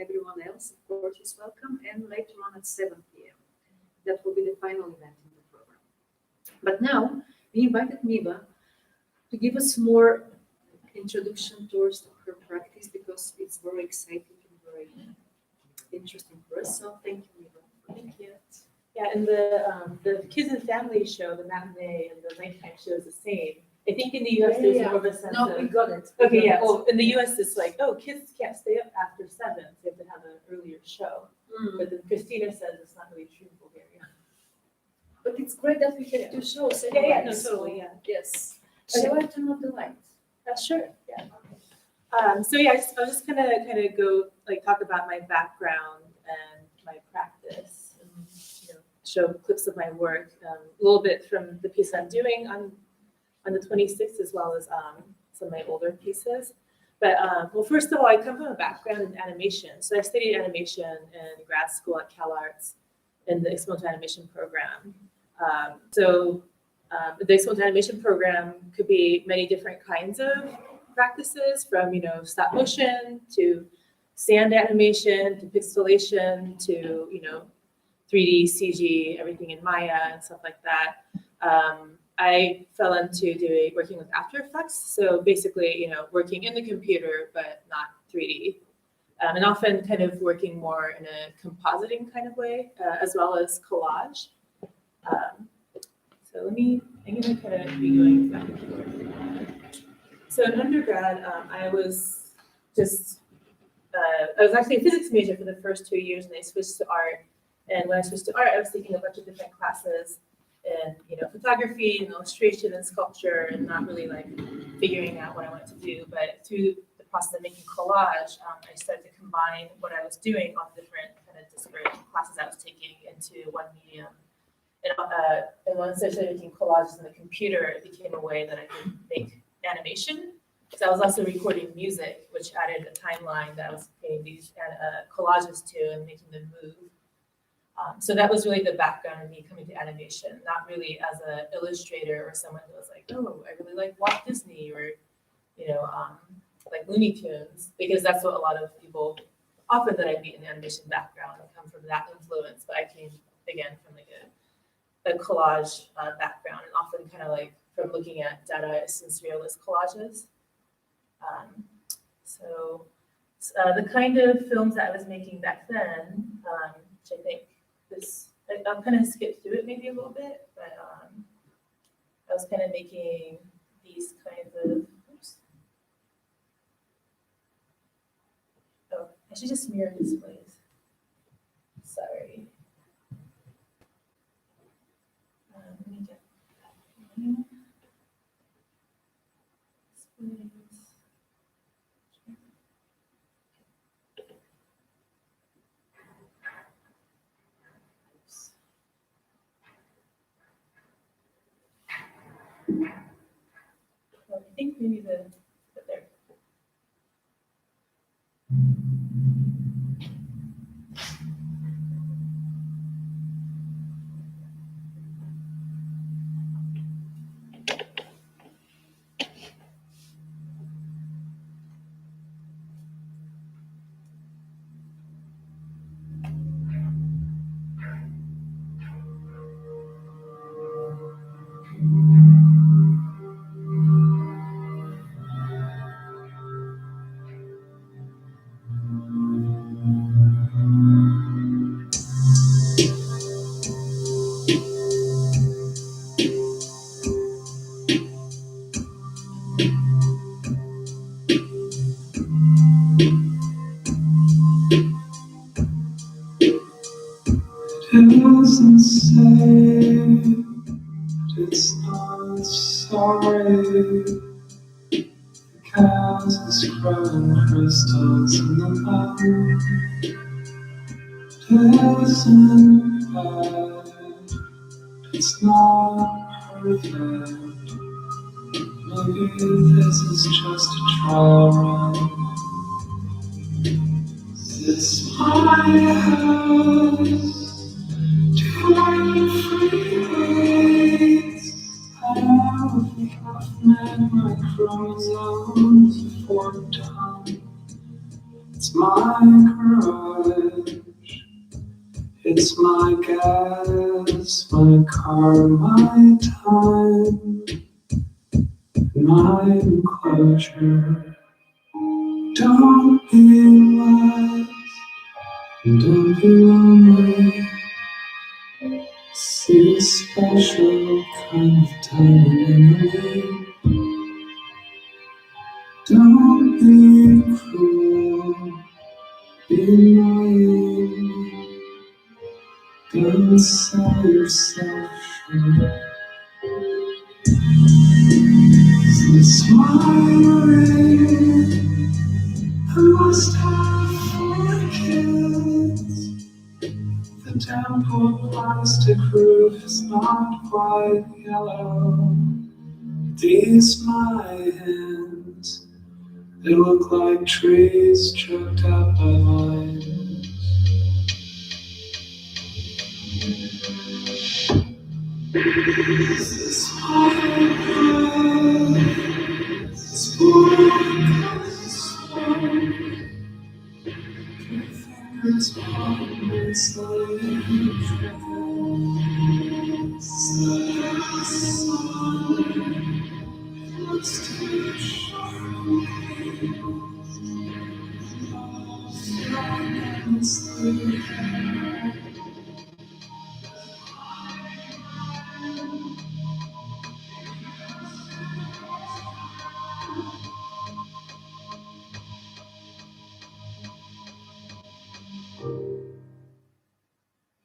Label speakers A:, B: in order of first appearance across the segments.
A: everyone else, of course, is welcome. And later on at 7 p.m. That will be the final event in the program. But now we invited Miva to give us more introduction towards her practice because it's very exciting and very interesting for us. So thank you, Miva.
B: Thank you. Yeah, and the kids and family show, the matinee and the nighttime show is the same. I think in the US there's more of a sense
A: No,
B: of
A: we got it.
B: okay, yeah. Well, in the US it's like, oh, kids can't stay up after 7, so you have to have an earlier show. But then Christina says it's not really true in Bulgaria.
A: But it's great that we have two shows.
B: Yeah, yeah, no,
A: anyway,
B: totally, yeah.
A: Yes. Shall I turn off the lights?
B: Sure. Yeah. So yeah, I was just gonna kind of go like talk about my background and my practice, and show clips of my work, a little bit from the piece I'm doing on the 26th, as well as some of my older pieces. But well, first of all, I come from a background in animation, so I studied animation in grad school at CalArts in the experimental animation program. The experimental animation program could be many different kinds of practices, from stop motion to sand animation to pixelation to 3D, CG, everything in Maya and stuff like that. I fell into working with After Effects, so basically working in the computer but not 3D, and often kind of working more in a compositing kind of way, as well as collage. So I'm gonna kind of be going back and forth. So in undergrad, I was actually a physics major for the first 2 years, and I switched to art. And when I switched to art, I was taking a bunch of different classes in photography and illustration and sculpture, and not really like figuring out what I wanted to do. But through the process of making collage, I started to combine what I was doing on different kind of disparate classes I was taking into one medium. And once I started making collages in the computer, it became a way that I could make animation. So I was also recording music, which added a timeline that I was putting these collages to and making them move. So that was really the background of me coming to animation, not really as an illustrator or someone who was like, oh, I really like Walt Disney or, like Looney Tunes, because that's what a lot of people often that I meet in the animation background come from that influence. But I came, again, from like a collage background, and often kind of like from looking at Dadaist and surrealist collages. So the kind of films that I was making back then, which I think I'll kind of skip through it maybe a little bit, but I was kind of making these kinds of, oops. Oh, I should just mirror displays. Sorry. Let me get that going. Displays. Well, I think maybe but there.
C: It wasn't safe, it's not sorry. The cat is crying crystals in the mouth. It isn't bad, it's not perfect. Maybe this is just a trial run. Is this my house? Do I freeze? I have enough men, my chromosomes formed down. It's It's my garage. It's my gas, my car, my time, my enclosure. Don't be lost, don't be lonely. See a special kind of time in the Don't be cruel, be naive. Don't sell yourself short. Smiling, I must have 4 kids. The temple plastic roof is not quite yellow. These my hands, they look like trees choked out by vines. This is my breath.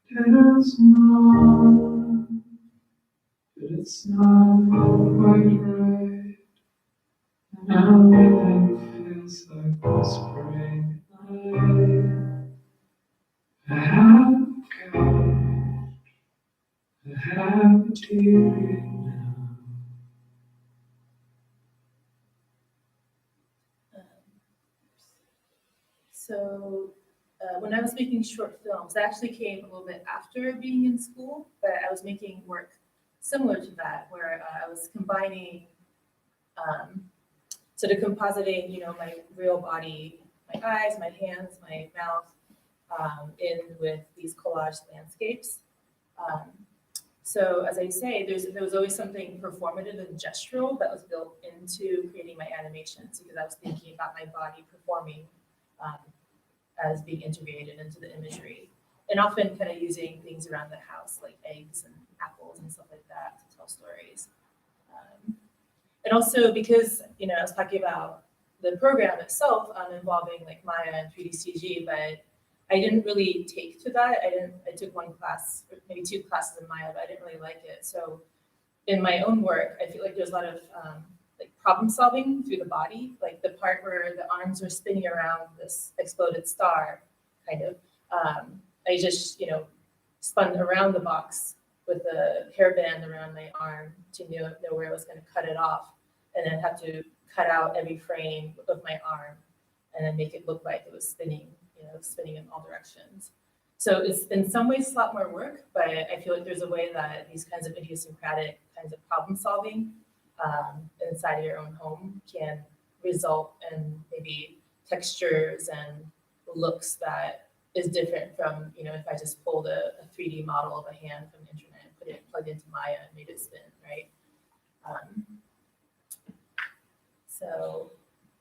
C: Fingers it's not quite right. Now living feels like whispering night. I have got, I have a TV now.
B: So when I was making short films, that actually came a little bit after being in school, but I was making work similar to that, where I was combining sort of compositing, my real body, my eyes, my hands, my mouth, in with these collage landscapes. So as I say, there was always something performative and gestural that was built into creating my animations, because I was thinking about my body performing as being integrated into the imagery, and often kind of using things around the house like eggs and apples and stuff like that to tell stories. And also because, I was talking about the program itself involving like Maya and 3D CG, but I didn't really take to that. I took 1 class, or maybe 2 classes in Maya, but I didn't really like it. So in my own work, I feel like there's a lot of like problem solving through the body, like the part where the arms are spinning around this exploded star, kind of. I just, spun around the box with a hairband around my arm to know where I was going to cut it off, and then have to cut out every frame of my arm and then make it look like it was spinning, spinning in all directions. So it's in some ways a lot more work, but I feel like there's a way that these kinds of idiosyncratic kinds of problem solving inside of your own home can result in maybe textures and looks that is different from, if I just pulled a 3D model of a hand from the internet and plugged into Maya and made it spin, right?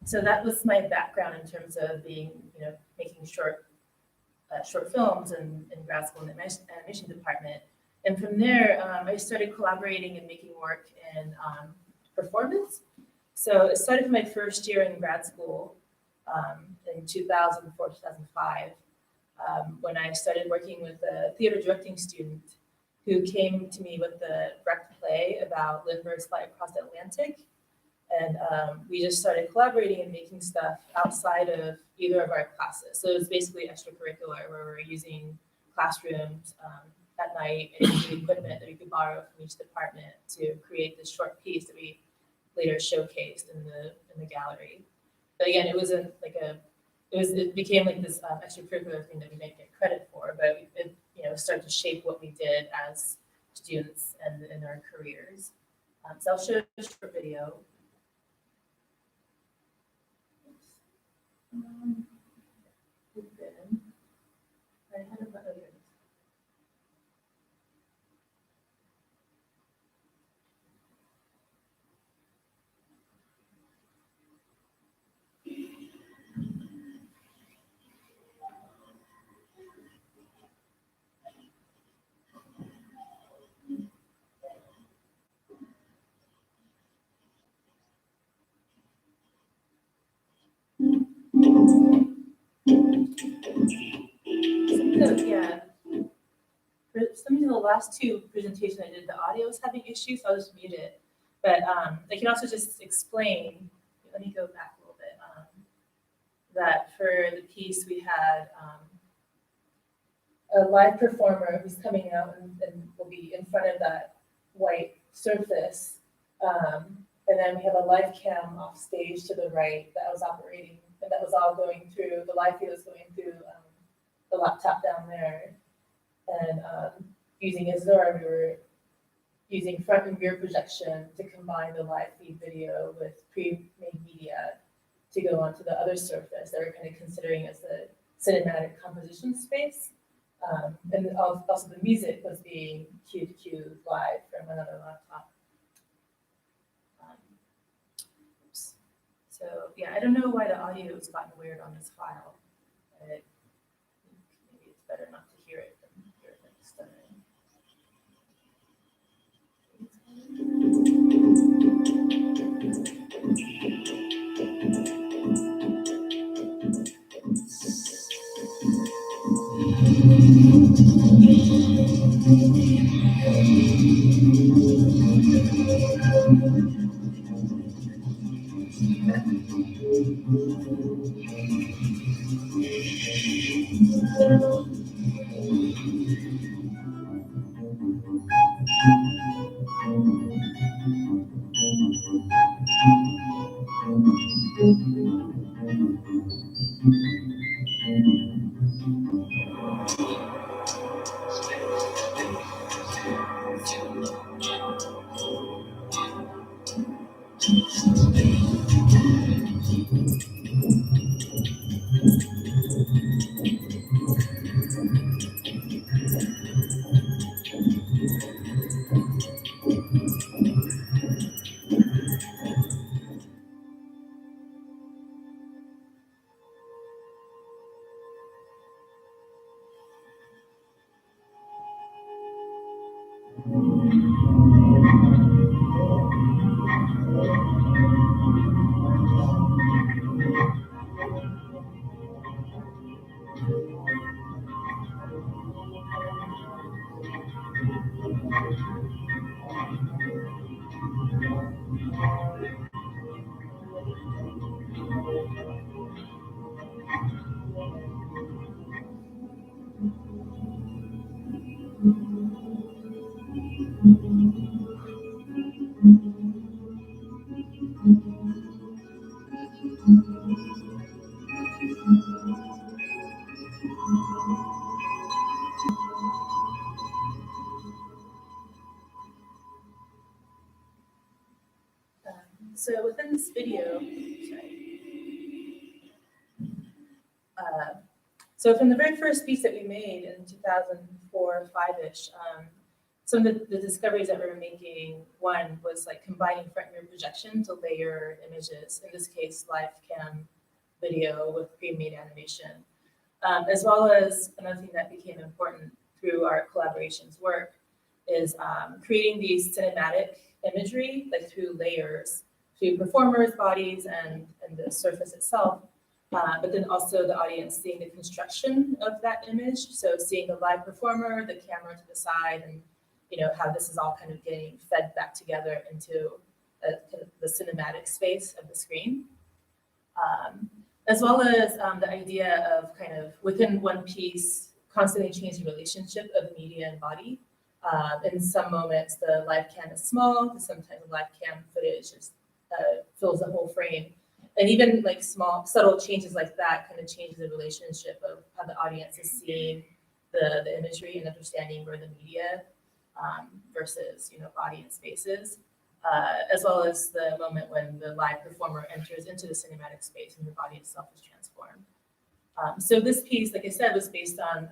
B: So that was my background in terms of being, making short films in grad school in the animation department. And from there, I started collaborating and making work in performance. So it started my first year in grad school in 2004, 2005, when I started working with a theater directing student who came to me with the direct play about Lindbergh's Flight Across the Atlantic. And we just started collaborating and making stuff outside of either of our classes. So it was basically extracurricular, where we were using classrooms at night and using equipment that we could borrow from each department to create this short piece that we later showcased in the gallery. But again, it wasn't like it became like this extracurricular thing that we didn't get credit for, but it started to shape what we did as students and in our careers. So I'll show a short video. For some reason, the last two presentations I did, the audio was having issues, so I'll just mute it. But I can also just explain, let me go back a little bit, that for the piece we had a live performer who's coming out and will be in front of that white surface. And then we have a live cam off stage to the right that was operating, and that was all going through, the live feed was going through the laptop down there. And using Azure, we were using front and rear projection to combine the live feed video with pre-made media to go onto the other surface that we're kind of considering as the cinematic composition space. And also the music was being cued live from another laptop. So yeah, I don't know why the audio has gotten weird on this file. But maybe it's better not to hear it than hear it next time. So within this video, so from the very first piece that we made in 2004, 5-ish, some of the discoveries that we were making, one was like combining front and rear projection to layer images, in this case, live cam video with pre-made animation, as well as another thing that became important through our collaborations work is creating these cinematic imagery, like through layers, through performers' bodies and the surface itself, but then also the audience seeing the construction of that image. So seeing the live performer, the camera to the side, and how this is all kind of getting fed back together into kind of the cinematic space of the screen. As well as the idea of kind of within one piece, constantly changing relationship of media and body. In some moments, the live cam is small, sometimes the live cam footage is fills the whole frame. And even like small, subtle changes like that kind of changes the relationship of how the audience is seeing the imagery and understanding where the media versus, audience spaces, as well as the moment when the live performer enters into the cinematic space and the body itself is transformed. So this piece, like I said, was based on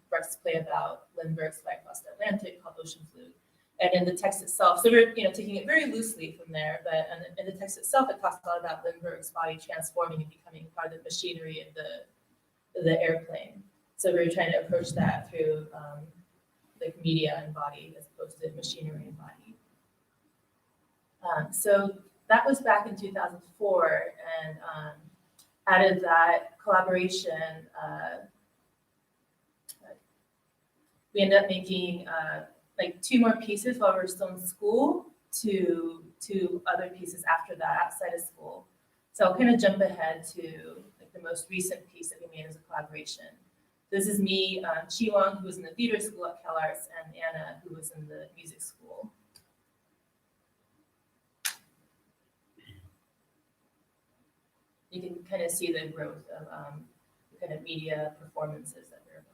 B: Brecht's play about Lindbergh's Flight Across the Atlantic called Ocean Flute. And in the text itself, so we're taking it very loosely from there, but in the text itself, it talks a lot about Lindbergh's body transforming and becoming part of the machinery of the airplane. So we're trying to approach that through like media and body as opposed to machinery and body. So that was back in 2004, and out of that collaboration we ended up making like 2 more pieces while we were still in school to 2 other pieces after that outside of school. So I'll kind of jump ahead to like the most recent piece that we made as a collaboration. This is me, Chi-Wang, who was in the theater school at CalArts, and Anna, who was in the music school. You can kind of see the growth of the kind of media performances that we're making.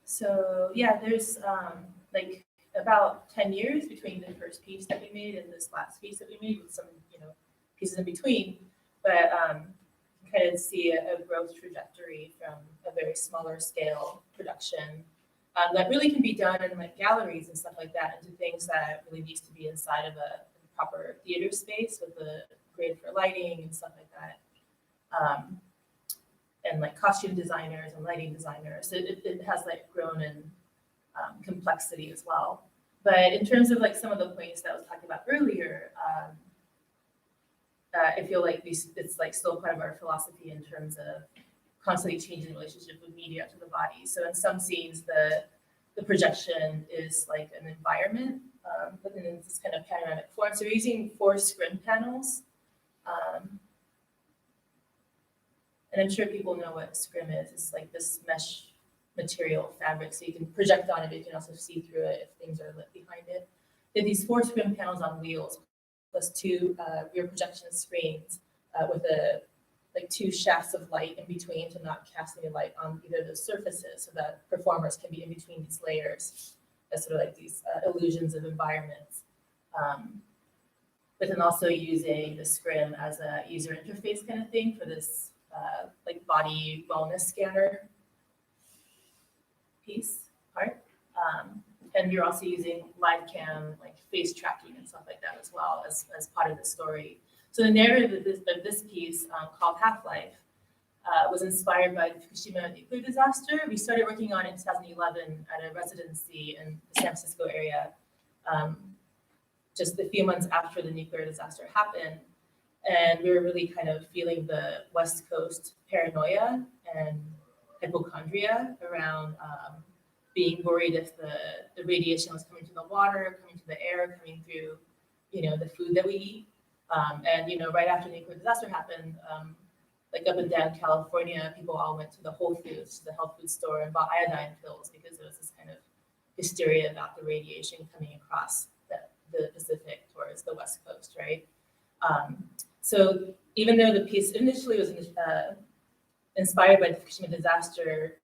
B: So yeah, there's like about 10 years between the first piece that we made and this last piece that we made, with some pieces in between. But you kind of see a growth trajectory from a very smaller scale production that really can be done in like galleries and stuff like that, into things that really needs to be inside of a proper theater space with a grid for lighting and stuff like that. And like costume designers and lighting designers. So it has like grown in complexity as well. But in terms of like some of the points that I was talking about earlier, I feel like it's like still part of our philosophy in terms of constantly changing the relationship with media to the body. So in some scenes, the projection is like an environment, but then in this kind of panoramic form. So we're using 4 scrim panels. And I'm sure people know what scrim is. It's like this mesh material fabric, so you can project on it, but you can also see through it if things are lit behind it. They have these 4 scrim panels on wheels, plus 2 rear projection screens with like 2 shafts of light in between to not cast any light on either of the surfaces, so that performers can be in between these layers as sort of like these illusions of environments. But then also using the scrim as a user interface kind of thing for this like body wellness scanner part. And you're also using live cam, like face tracking and stuff like that as well as part of the story. So the narrative of this piece called Half-Life was inspired by the Fukushima nuclear disaster. We started working on it in 2011 at a residency in the San Francisco area, just a few months after the nuclear disaster happened. And we were really kind of feeling the West Coast paranoia and hypochondria around being worried if the radiation was coming to the water, coming to the air, coming through, the food that we eat. And, right after the nuclear disaster happened, like up and down California, people all went to the Whole Foods, the health food store, and bought iodine pills because there was this kind of hysteria about the radiation coming across the Pacific towards the West Coast, right? So even though the piece initially was inspired by the Fukushima disaster,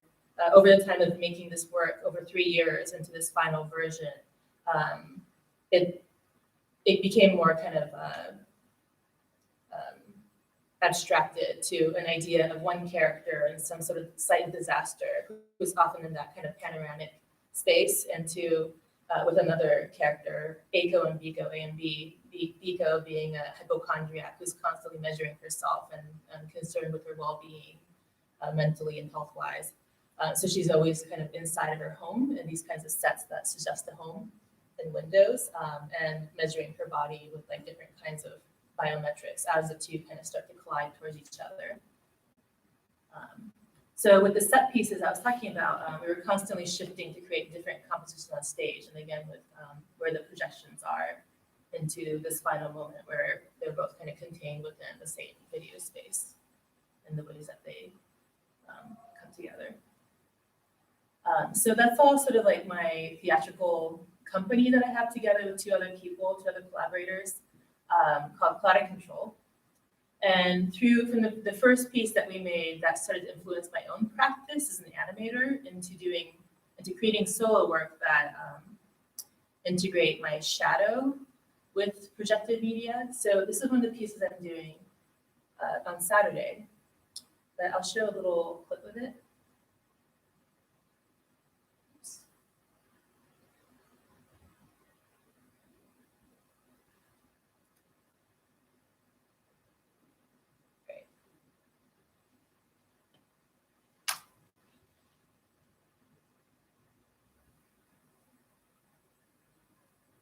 B: over the time of making this work, over 3 years into this final version, it became more kind of abstracted to an idea of one character in some sort of site disaster who's often in that kind of panoramic space, and with another character, Aiko and Biko, A and B. Biko being a hypochondriac who's constantly measuring herself and concerned with her well-being mentally and health-wise. So she's always kind of inside of her home in these kinds of sets that suggest a home and windows, and measuring her body with like different kinds of biometrics as the two kind of start to collide towards each other. So with the set pieces I was talking about, we were constantly shifting to create different compositions on stage, and again with where the projections are into this final moment where they're both kind of contained within the same video space and the ways that they come together. So that's all sort of like my theatrical company that I have together with two other collaborators, called Cloud and Control. And from the first piece that we made that started to influence my own practice as an animator into creating solo work that integrate my shadow with projected media. So this is one of the pieces I'm doing on Saturday, but I'll show a little clip of it.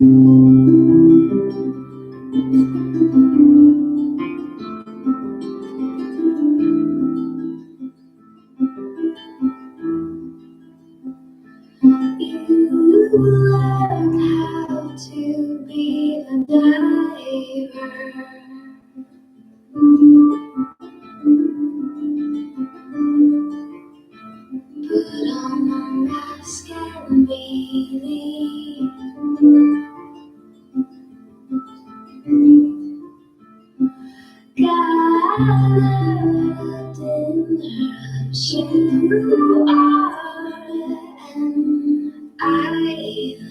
D: You learn how to be the diver. Put on a mask and believe. Gathered in you are an island.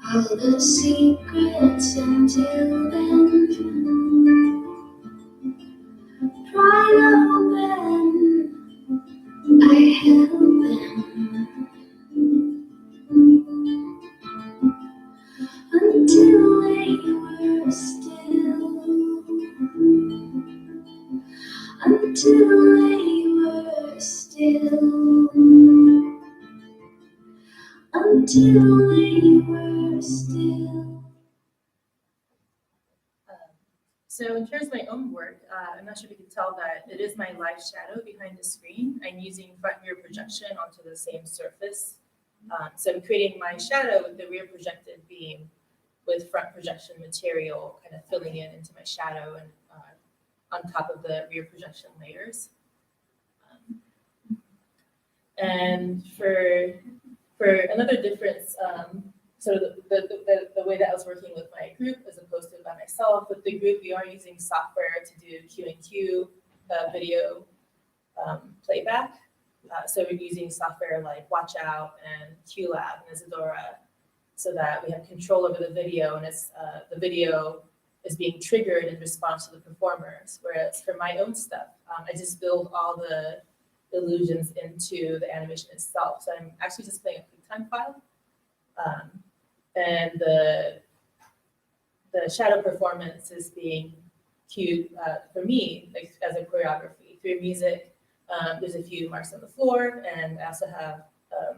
D: All the secrets until then. Pried open, I held them until they were still. Until they were still. Until they were still.
B: So in terms of my own work, I'm not sure if you can tell that it is my live shadow behind the screen. I'm using front rear projection onto the same surface. So I'm creating my shadow with the rear projected beam with front projection material kind of filling in into my shadow and on top of the rear projection layers. And for another difference, sort of the way that I was working with my group as opposed to by myself, with the group we are using software to do Q&Q video playback. So we're using software like Watch Out and QLab and Isadora so that we have control over the video, and it's the video is being triggered in response to the performers. Whereas for my own stuff, I just build all the illusions into the animation itself. So I'm actually just playing a QuickTime file. And the shadow performance is being cued for me, like as a choreography through music. There's a few marks on the floor, and I also have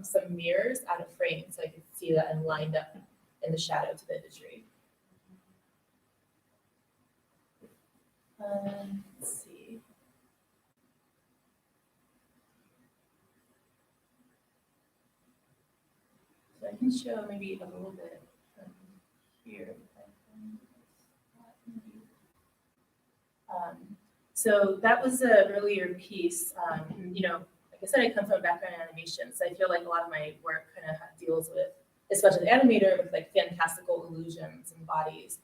B: some mirrors out of frame, so I can see that I'm lined up in the shadow to the imagery. Let's see. So I can show maybe a little bit from here. So that was an earlier piece. You know, like I said, I come from a background in animation, so I feel like a lot of my work kind of deals with, especially an animator, with like fantastical illusions and bodies,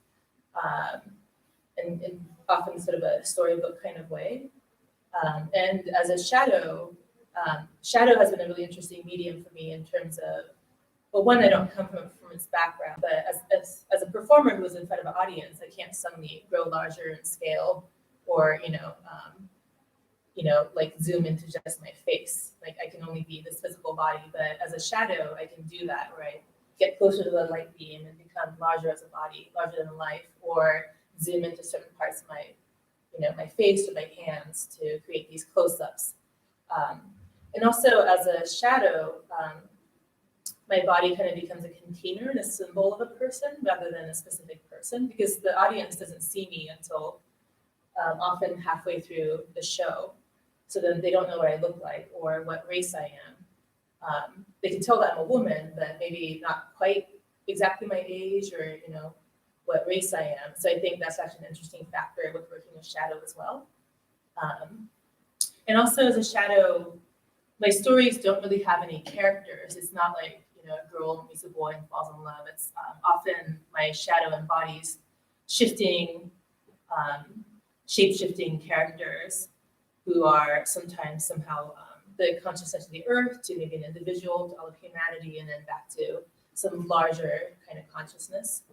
B: and often sort of a storybook kind of way. And as a shadow, shadow has been a really interesting medium for me in terms of, well, one, I don't come from a performance background, but as a performer who is in front of an audience, I can't suddenly grow larger in scale or, like zoom into just my face. Like I can only be this physical body, but as a shadow, I can do that, where I get closer to the light beam and become larger as a body, larger than life, or zoom into certain parts of my, my face or my hands to create these close-ups. And also as a shadow, my body kind of becomes a container and a symbol of a person rather than a specific person, because the audience doesn't see me until often halfway through the show. So then they don't know what I look like or what race I am. They can tell that I'm a woman, but maybe not quite exactly my age or, what race I am. So I think that's actually an interesting factor with working with shadow as well. And also as a shadow, my stories don't really have any characters. It's not like, a girl meets a boy and falls in love. It's often my shadow embodies shifting, shape-shifting characters who are sometimes somehow the consciousness of the earth to maybe an individual, to all of humanity, and then back to some larger kind of consciousness.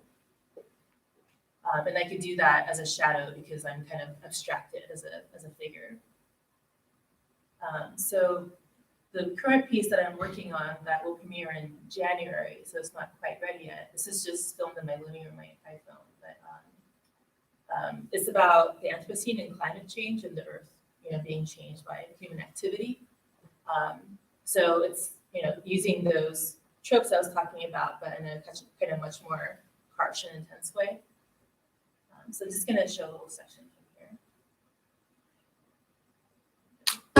B: And I could do that as a shadow because I'm kind of abstracted as a figure. So the current piece that I'm working on that will premiere in January, so it's not quite ready yet. This is just filmed in my living room, my iPhone, but it's about the Anthropocene and climate change and the Earth, being changed by human activity. So it's using those tropes I was talking about, but in a kind of much more harsh and intense way. So I'm just going to show a little section from here. I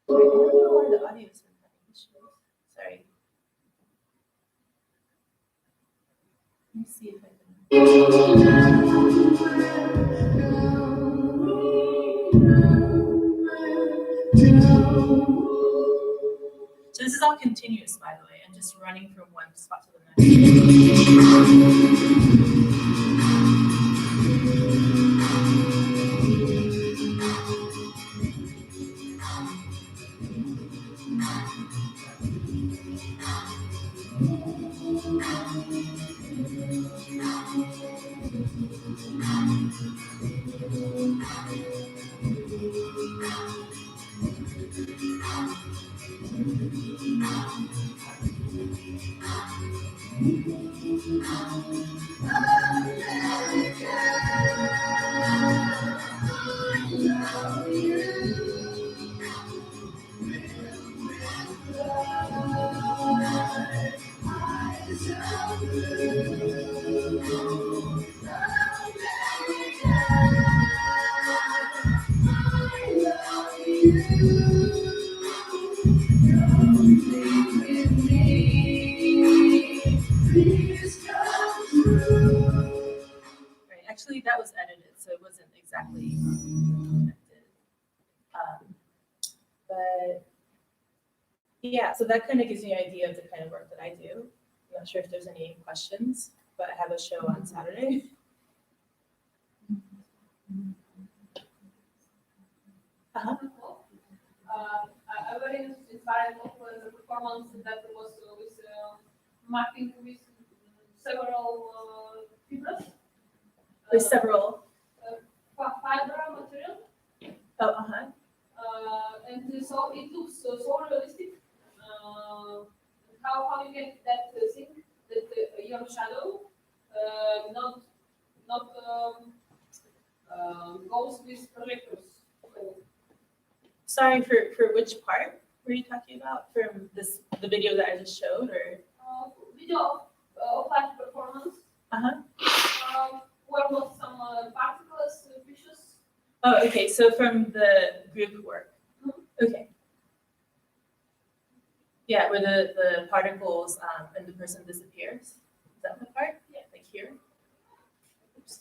B: don't know why the audio is having issues. Sorry. Let me see if I So this is all continuous, by the way. I'm just running from one spot to the Actually, that was edited, so it wasn't exactly connected. But yeah, so that kind of gives you an idea of the kind of work that I do. I'm not sure if there's any questions, but I have a show on Saturday.
E: A very inspiring the performance that was with mapping with several fibers.
B: With several
E: fiber material.
B: Oh,
E: And so it looks so realistic. how you get that thing that your shadow not goes with projectors.
B: Sorry, for which part were you talking about? From the video that I just showed, or?
E: Video of live performance. Where was some particles, fishes?
B: Oh, okay. So from the group work. Okay. Yeah, where the particles and the person disappears. Is that the part? Yeah, like here. Oops.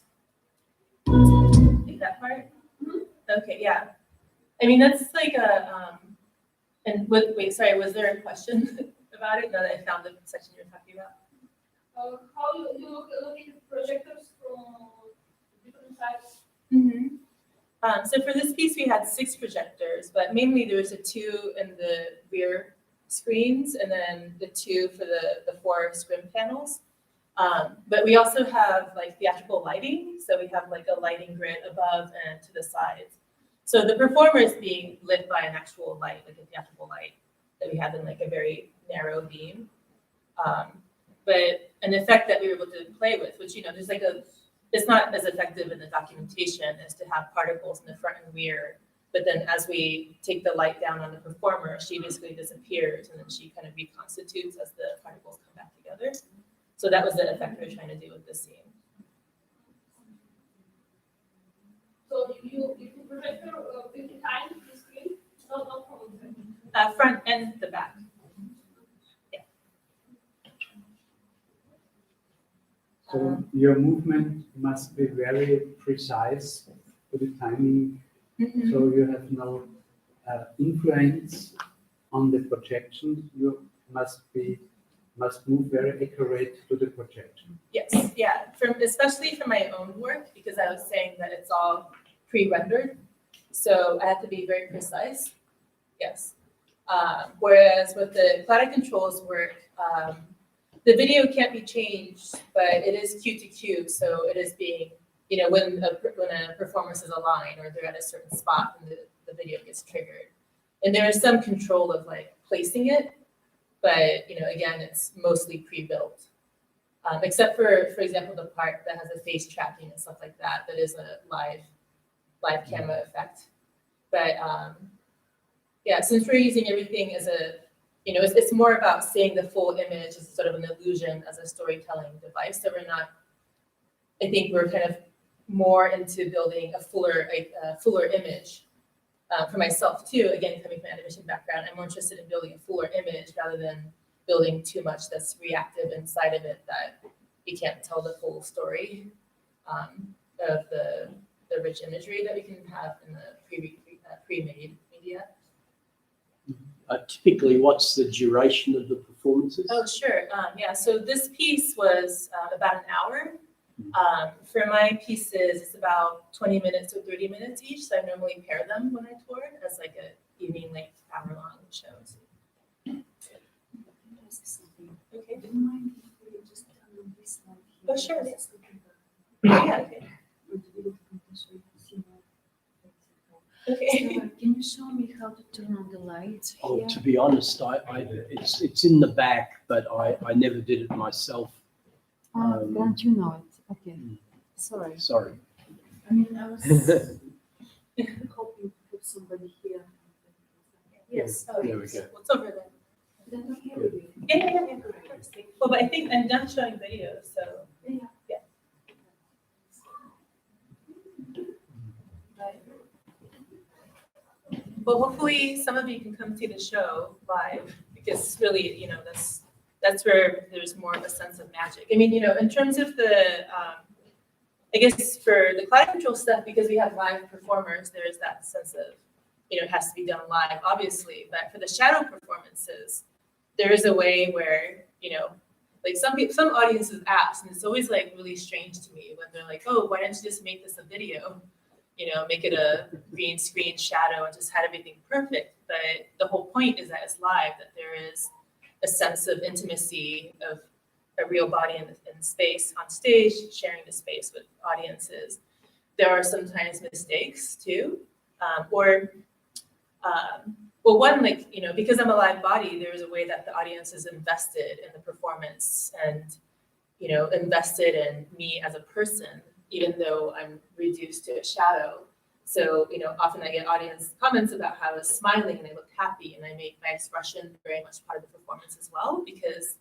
B: Like that part. Okay, yeah. I mean, that's like a and wait, sorry, was there a question about it? Now that I found the section you're talking about.
E: How you look at projectors from different sides?
B: So for this piece, we had 6 projectors, but mainly there was 2 in the rear screens, and then the 2 for the 4 scrim panels. But we also have like theatrical lighting, so we have like a lighting grid above and to the sides. So the performer is being lit by an actual light, like a theatrical light that we have in like a very narrow beam. But an effect that we were able to play with, which, there's like it's not as effective in the documentation as to have particles in the front and rear. But then as we take the light down on the performer, she basically disappears and then she kind of reconstitutes as the particles come back together. So that was the effect we were trying to do with this scene.
E: So you projector 50 times the screen, not from the side.
B: Front and the back.
C: So your movement must be very precise for the timing. So you have no influence on the projection. You must move very accurate to the projection.
B: Yes, yeah. Especially for my own work, because I was saying that it's all pre-rendered, so I have to be very precise. Yes. Whereas with the Cloud Controls work, the video can't be changed, but it is cue to cue, so it is being, when a performance is aligned or they're at a certain spot, and the video gets triggered. And there is some control of like placing it, but again, it's mostly pre-built. Except for example, the part that has a face tracking and stuff like that, that is a live camera effect. But yeah, since we're using everything as it's more about seeing the full image as sort of an illusion as a storytelling device. So I think we're kind of more into building a fuller image. For myself too, again, coming from an animation background, I'm more interested in building a fuller image rather than building too much that's reactive inside of it that you can't tell the full story of the rich imagery that we can have in the pre-made media.
F: Typically, what's the duration of the performances?
B: Oh, sure. Yeah, so this piece was about an hour. For my pieces, it's about 20 minutes or 30 minutes each. So I normally pair them when I tour as like a evening length hour-long shows. Okay.
A: Do you mind if we just turn on this one here?
B: Oh, sure.
A: Because it's looking
B: Yeah, okay. Okay.
A: So, can you show me how to turn on the lights
F: Oh,
A: here?
F: to be honest, it's in the back, but I never did it myself.
A: Don't you know it? Okay. Sorry.
F: Sorry.
A: I mean, I was hoping to put somebody here. Yes.
B: Oh,
F: There we go.
B: What's over there?
A: Is that okay with you?
B: Yeah. Well, but I think I'm done showing videos, so.
A: Yeah.
B: Yeah. Well, hopefully some of you can come see the show live because really, that's where there's more of a sense of magic. I mean, in terms of the, I guess for the cloud control stuff, because we have live performers, there is that sense of, it has to be done live, obviously. But for the shadow performances, there is a way where, like some audiences ask, and it's always like really strange to me when they're like, oh, why don't you just make this a video? Make it a green screen shadow and just had everything perfect. But the whole point is that it's live, that there is a sense of intimacy of a real body in space on stage, sharing the space with audiences. There are sometimes mistakes too, or well, one, like, you know, because I'm a live body, there is a way that the audience is invested in the performance and, you know, invested in me as a person, even though I'm reduced to a shadow. So, you know, often I get audience comments about how I was smiling and I looked happy, and I make my expression very much part of the performance as well, because,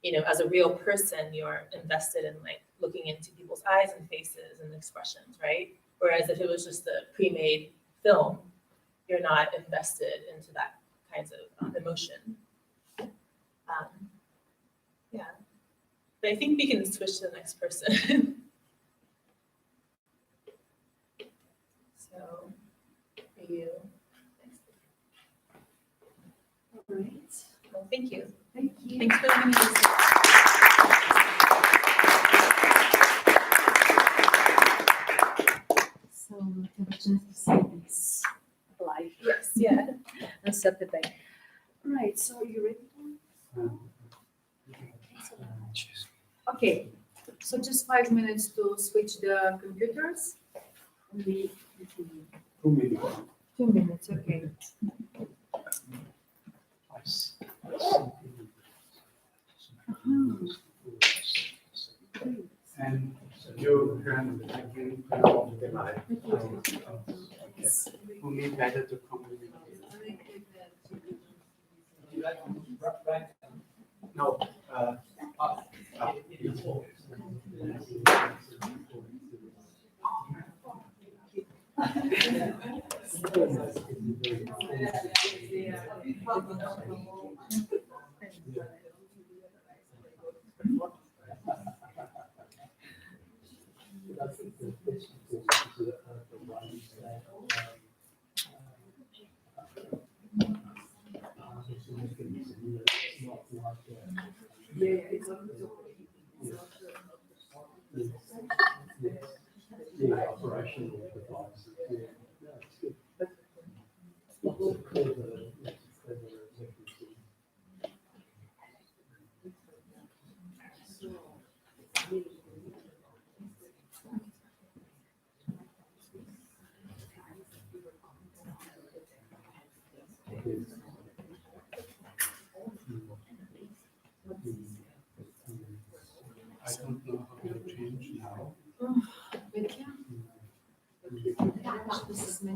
B: you know, as a real person, you're invested in like looking into people's eyes and faces and expressions, right? Whereas if it was just a pre-made film, you're not invested into that kinds of emotion. Yeah, but I think we can switch to the next person. So, are you?
A: All right.
B: Well, thank you.
A: Thank you.
B: Thanks for letting me use it.
A: So we have a chance to see this live.
B: Yes, yeah.
A: And set the back. All right, so are you ready? Okay, so just 5 minutes to switch the computers. Only
C: 2 minutes.
A: 2 minutes, okay.
C: And you can again turn off the light. For me, better to communicate. No. I don't know how to change now.
A: This is my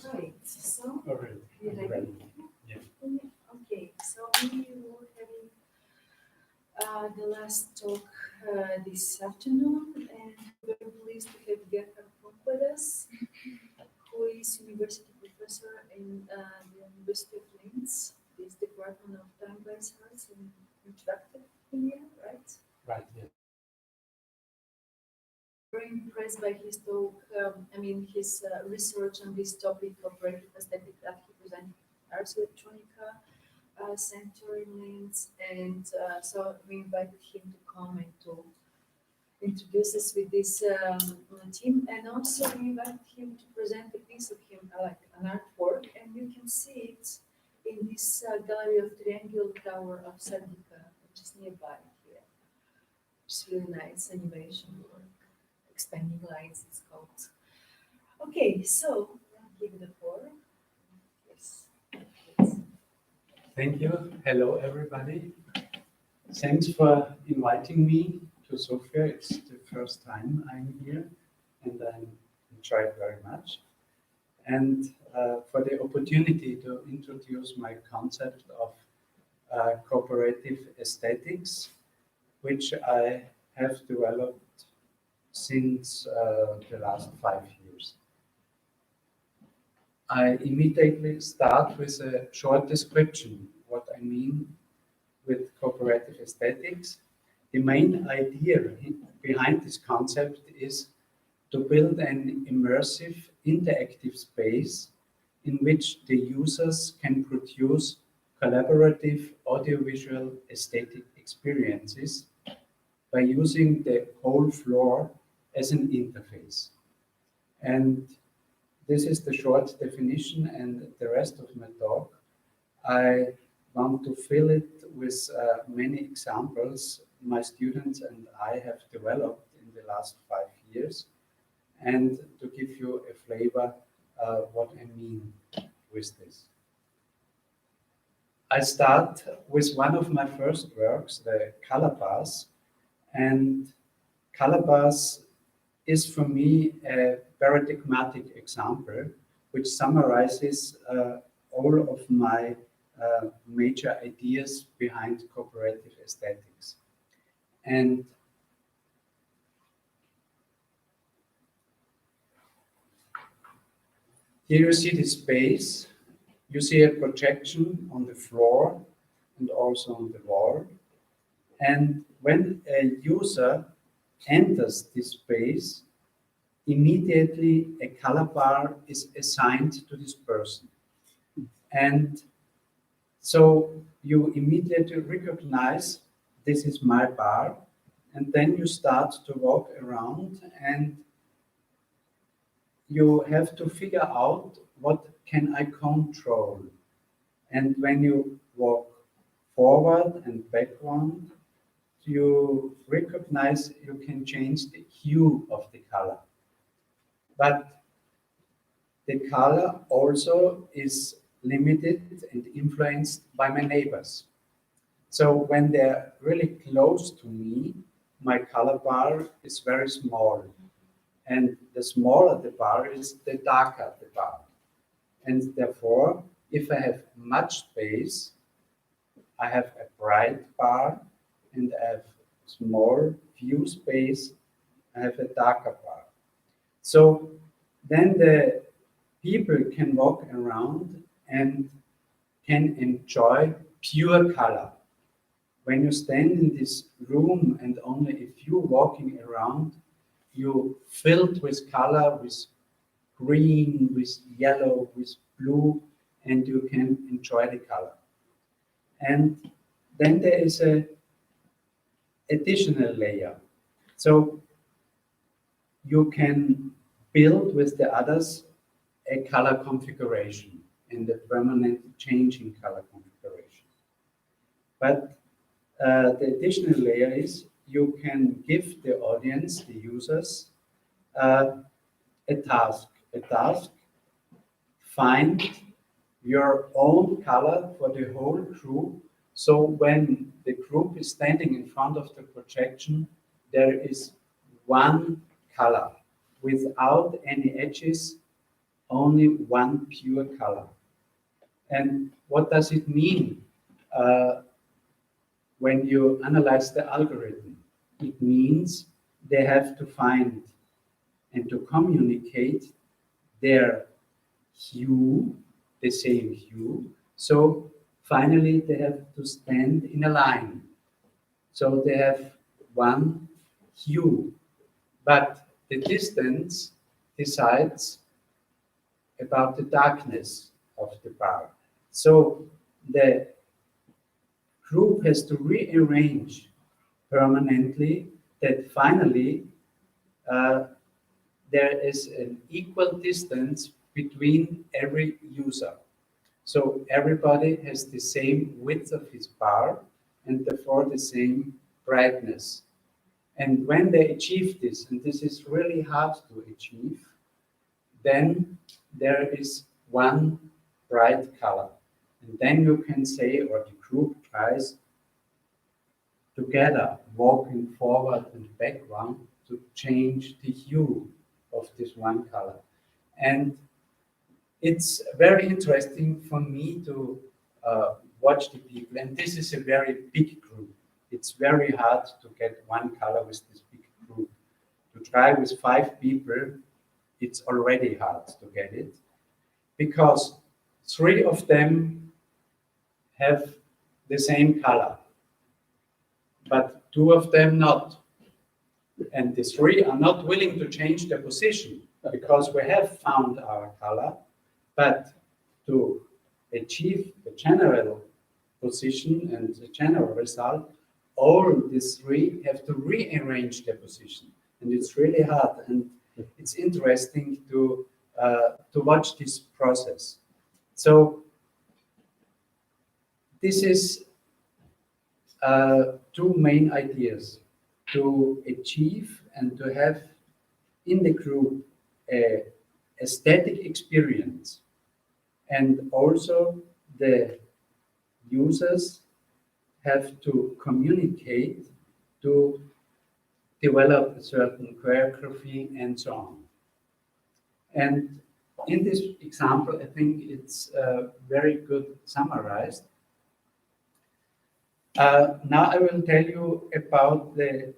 A: Alright, so
C: Already.
A: you ready?
C: Yeah.
A: Okay, so we were having the last talk this afternoon, and we're very pleased to have Gherhard Funk with us, who is university professor in the University of Linz, this his department of time-based arts in introductive here, right?
C: Right, yeah.
A: Very impressed by his talk, his research on this topic of creative aesthetic that he presented at Ars Electronica Center in Linz. And so we invited him to come and to introduce us with this team. And also we invited him to present a piece of him, like an artwork. And you can see it in this gallery of Triangle Tower of Serdica, which is nearby here. It's really nice animation work. Expanding lights, it's called. Okay, so I'll give the floor. Yes. Please.
C: Thank you. Hello, everybody. Thanks for inviting me to Sophia. It's the first time I'm here, and I enjoy it very much. And for the opportunity to introduce my concept of cooperative aesthetics, which I have developed since the last 5 years. I immediately start with a short description what I mean with cooperative aesthetics. The main idea behind this concept is to build an immersive, interactive space in which the users can produce collaborative audiovisual aesthetic experiences by using the whole floor as an interface. And this is the short definition, and the rest of my talk, I want to fill it with many examples my students and I have developed in the last 5 years, and to give you a flavor what I mean with this. I start with one of my first works, the color bars, and color bars is for me a paradigmatic example which summarizes all of my major ideas behind cooperative aesthetics. And here you see the space, you see a projection on the floor and also on the wall. And when a user enters this space, immediately a color bar is assigned to this person. And so you immediately recognize this is my bar, and then you start to walk around and you have to figure out what can I control. And when you walk forward and backward, you recognize you can change the hue of the color. But the color also is limited and influenced by my neighbors. So when they're really close to me, my color bar is very small. And the smaller the bar is, the darker the bar. And therefore, if I have much space, I have a bright bar, and I have small view space, I have a darker bar. So then the people can walk around and can enjoy pure color. When you stand in this room and only a few walking around, you filled with color, with green, with yellow, with blue, and you can enjoy the color. And then there is a additional layer. So you can build with the others a color configuration and a permanent change in color configuration. But the additional layer is you can give the audience, the users, a task. Find your own color for the whole group. So when the group is standing in front of the projection, there is one color without any edges, only one pure color. And what does it mean when you analyze the algorithm? It means they have to find and to communicate their hue, the same hue. So finally they have to stand in a line. So they have one hue, but the distance decides about the darkness of the bar. So the group has to rearrange permanently that finally there is an equal distance between every user. So everybody has the same width of his bar and therefore the same brightness. And when they achieve this, and this is really hard to achieve, then there is one bright color. And then you can say, or the group tries together, walking forward and backward to change the hue of this one color. And it's very interesting for me to watch the people. And this is a very big group. It's very hard to get one color with this big group. To try with 5 people, it's already hard to get it, because 3 of them have the same color, but 2 of them not. And the 3 are not willing to change their position because we have found our color, but to achieve the general position and the general result, all these 3 have to rearrange their position. And it's really hard, and it's interesting to watch this process. So this is 2 main ideas: to achieve and to have in the group a aesthetic experience, and also the users have to communicate to develop a certain choreography and so on. And in this example, I think it's very good summarized. Now I will tell you about the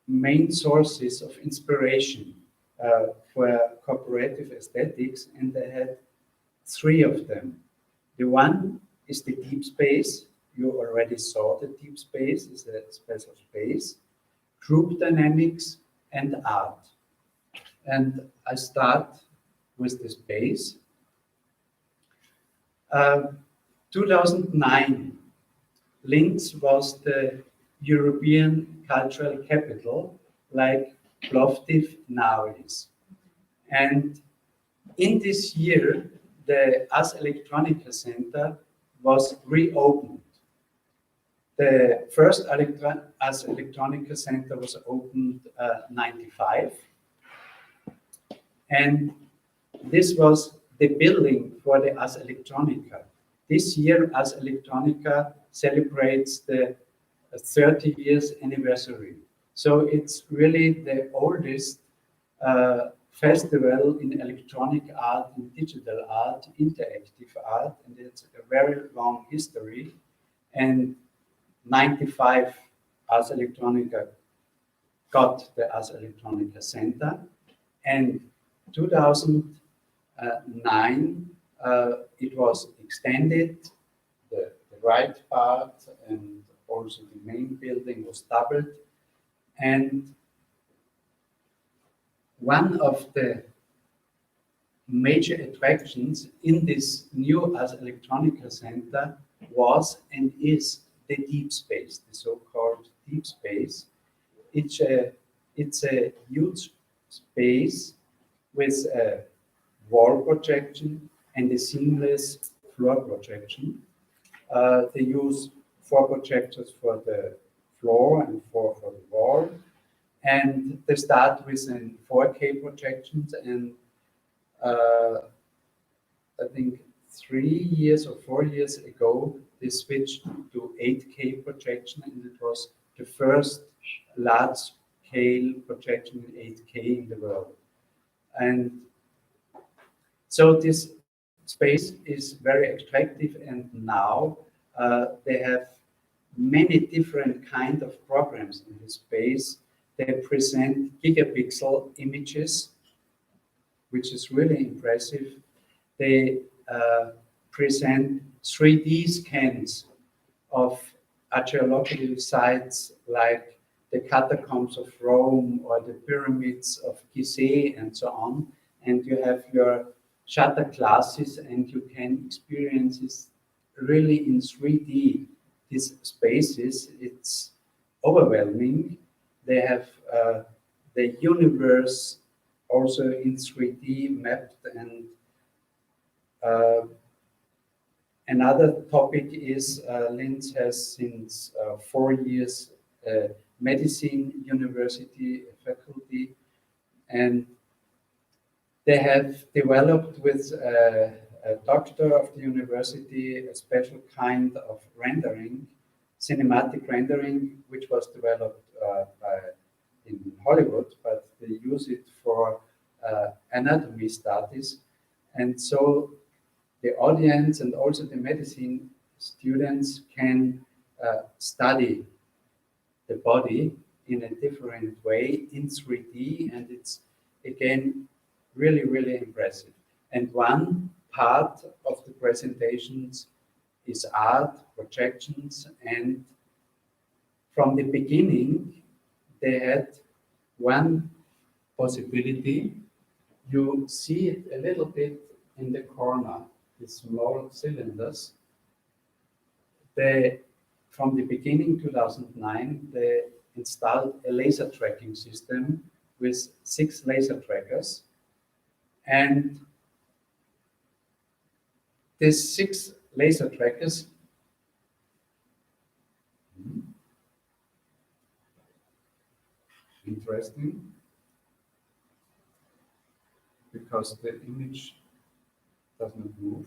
C: main sources of inspiration for cooperative aesthetics, and I had 3 of them. The one is the deep space. You already saw the deep space, is a special space, group dynamics, and art. And I start with the space. 2009, Linz was the European cultural capital, like Plovdiv now is. And in this year, the Ars Electronica Center was reopened. The first Ars Electronica Center was opened 95. And this was the building for the Ars Electronica. This year, Ars Electronica celebrates the 30 years anniversary. So it's really the oldest festival in electronic art, in digital art, interactive art, and it's a very long history. And 95, Ars Electronica got the Ars Electronica Center, and 2009 it was extended, the right part, and also the main building was doubled. And one of the major attractions in this new Ars Electronica Center was and is the deep space, the so-called deep space. It's a huge space with a wall projection and a seamless floor projection. They use 4 projectors for the floor and 4 for the wall. And they start with an 4K projections, and I think 3 years or 4 years ago, they switched to 8K projection, and it was the first large-scale projection in 8K in the world. And so this space is very attractive, and now they have many different kind of programs in this space. They present gigapixel images, which is really impressive. They present 3D scans of archaeological sites like the catacombs of Rome or the pyramids of Gizeh and so on. And you have your shutter classes and you can experience this really in 3D, these spaces. It's overwhelming. They have the universe also in 3D mapped. And another topic is Linz has since 4 years medicine university faculty, and they have developed with a doctor of the university a special kind of rendering, cinematic rendering, which was developed in Hollywood, but they use it for anatomy studies. And so the audience and also the medicine students can study the body in a different way in 3D, and it's again really, really impressive. And one part of the presentations is art, projections, and from the beginning they had one possibility. You see it a little bit in the corner, these small cylinders. From the beginning, 2009, they installed a laser tracking system with 6 laser trackers. And these 6 laser trackers interesting, because the image does not move.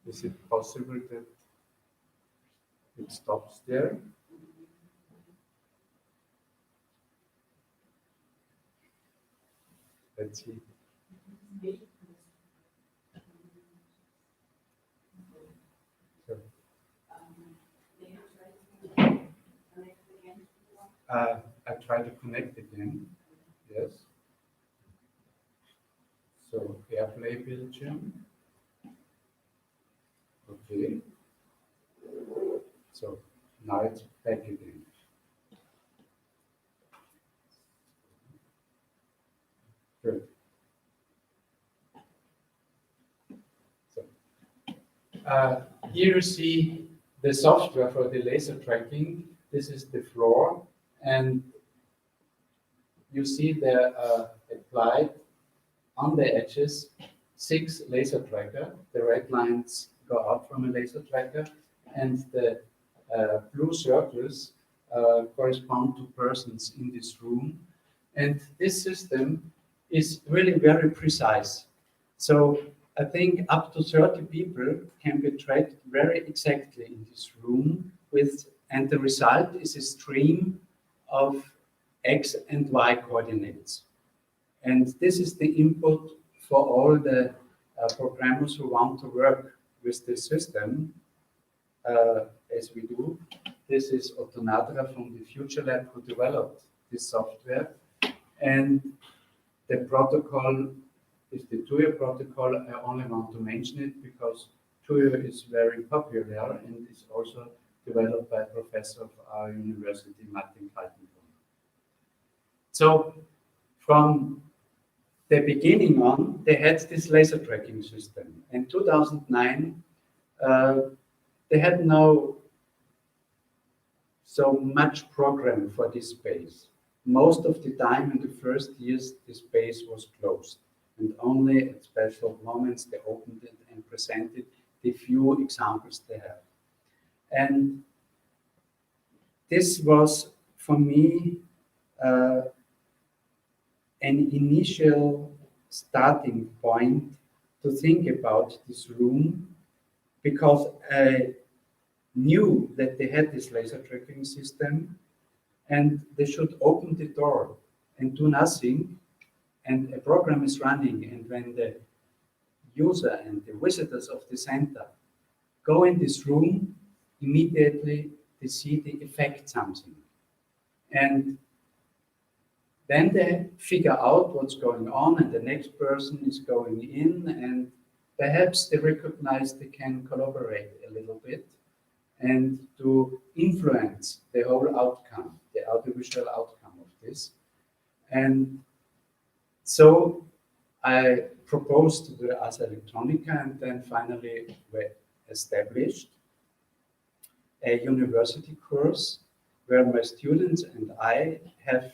C: Is it possible that it stops there? Let's see. So, I try to connect again. Yes. So AirPlay Belgium. Okay. So now it's back again. Good. So here you see the software for the laser tracking. This is the floor, and you see there applied on the edges 6 laser tracker. The red lines go out from a laser tracker, and the blue circles correspond to persons in this room. And this system is really very precise. So I think up to 30 people can be tracked very exactly in this room and the result is a stream of X and Y coordinates. And this is the input for all the programmers who want to work with this system, as we do. This is Otto Nadra from the Future Lab who developed this software. And the protocol is the TUYO protocol. I only want to mention it because TUYO is very popular and is also developed by a professor of our university, Martin Kaltenbrunn. So from the beginning on, they had this laser tracking system. In 2009, they had no so much program for this space. Most of the time in the first years, the space was closed, and only at special moments they opened it and presented the few examples they have. And this was, for me, an initial starting point to think about this room, because I knew that they had this laser tracking system and they should open the door and do nothing, and a program is running, and when the user and the visitors of the center go in this room, immediately they see the effect something. And then they figure out what's going on, and the next person is going in, and perhaps they recognize they can collaborate a little bit and to influence the whole outcome, the audiovisual outcome of this. And so I proposed to the Ars Electronica, and then finally we established a university course where my students and I have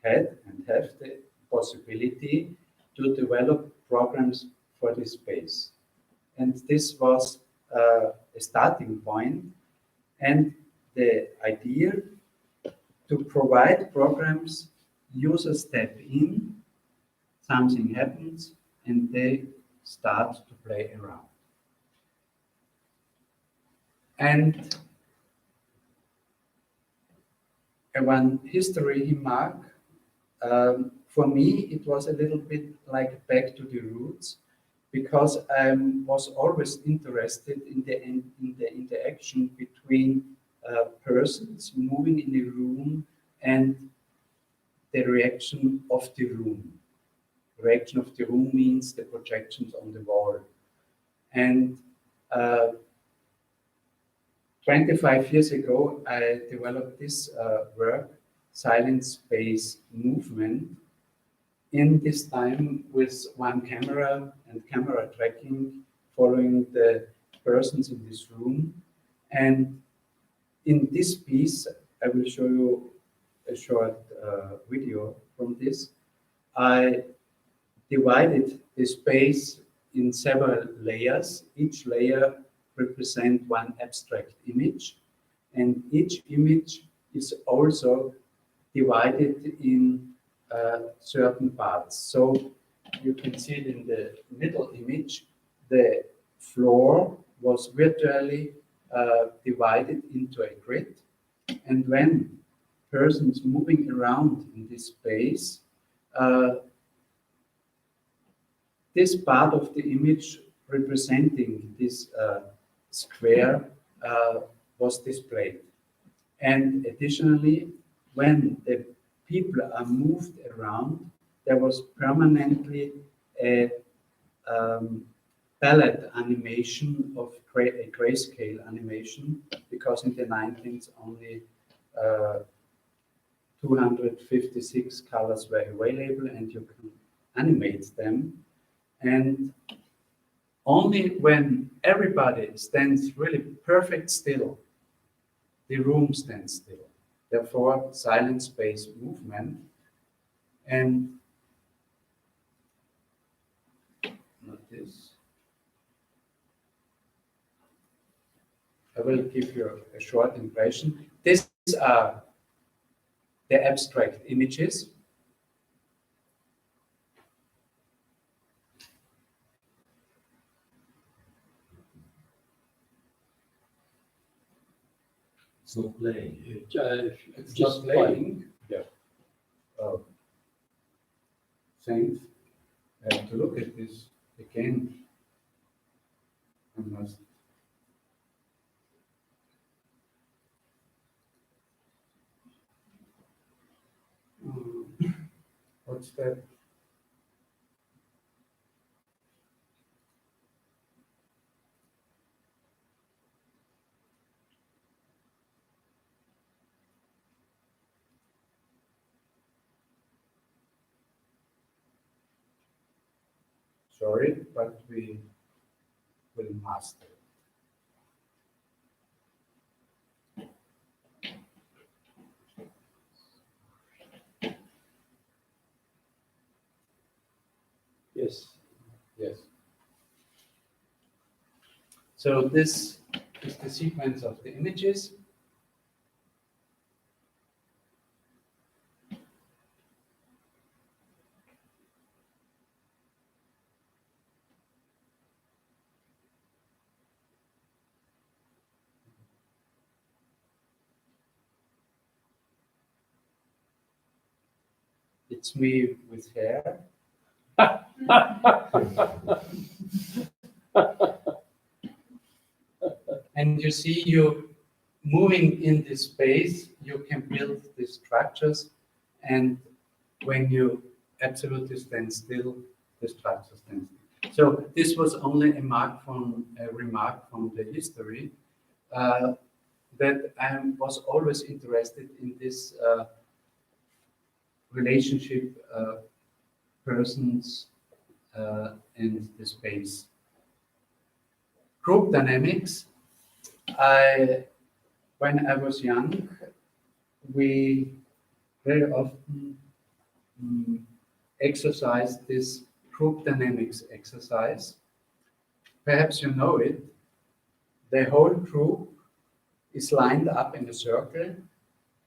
C: had and have the possibility to develop programs for this space. And this was a starting point, and the idea to provide programs, users step in, something happens, and they start to play around. And one history remark, for me, it was a little bit like back to the roots, because I was always interested in the interaction between persons moving in a room and the reaction of the room. Reaction of the room means the projections on the wall. And 25 years ago, I developed this work, Silent Space Movement, in this time with one camera and camera tracking, following the persons in this room. And in this piece, I will show you a short video from this. I divided the space in several layers. Each layer represents one abstract image, and each image is also divided in certain parts. So you can see it in the middle image, the floor was virtually divided into a grid, and when persons moving around in this space, this part of the image representing this square was displayed. And additionally, when the people are moved around, there was permanently a palette animation of a grayscale animation, because in the 19th only 256 colors were available and you can animate them. And only when everybody stands really perfect still, the room stands still. Therefore, silent space movement. And not this. I will give you a short impression. These are the abstract images.
G: It's not playing.
C: It's
F: just
C: just playing.
F: Yeah.
C: Thanks. To look at this again, I must. What's that? Sorry, but we will master.
F: Yes.
C: Yes. So this is the sequence of the images. It's me with hair. And you see, you moving in this space, you can build the structures, and when you absolutely stand still, the structure stands still. So this was only a remark from the history that I was always interested in this relationship persons and the space. Group dynamics. When I was young, we very often exercised this group dynamics exercise. Perhaps you know it. The whole group is lined up in a circle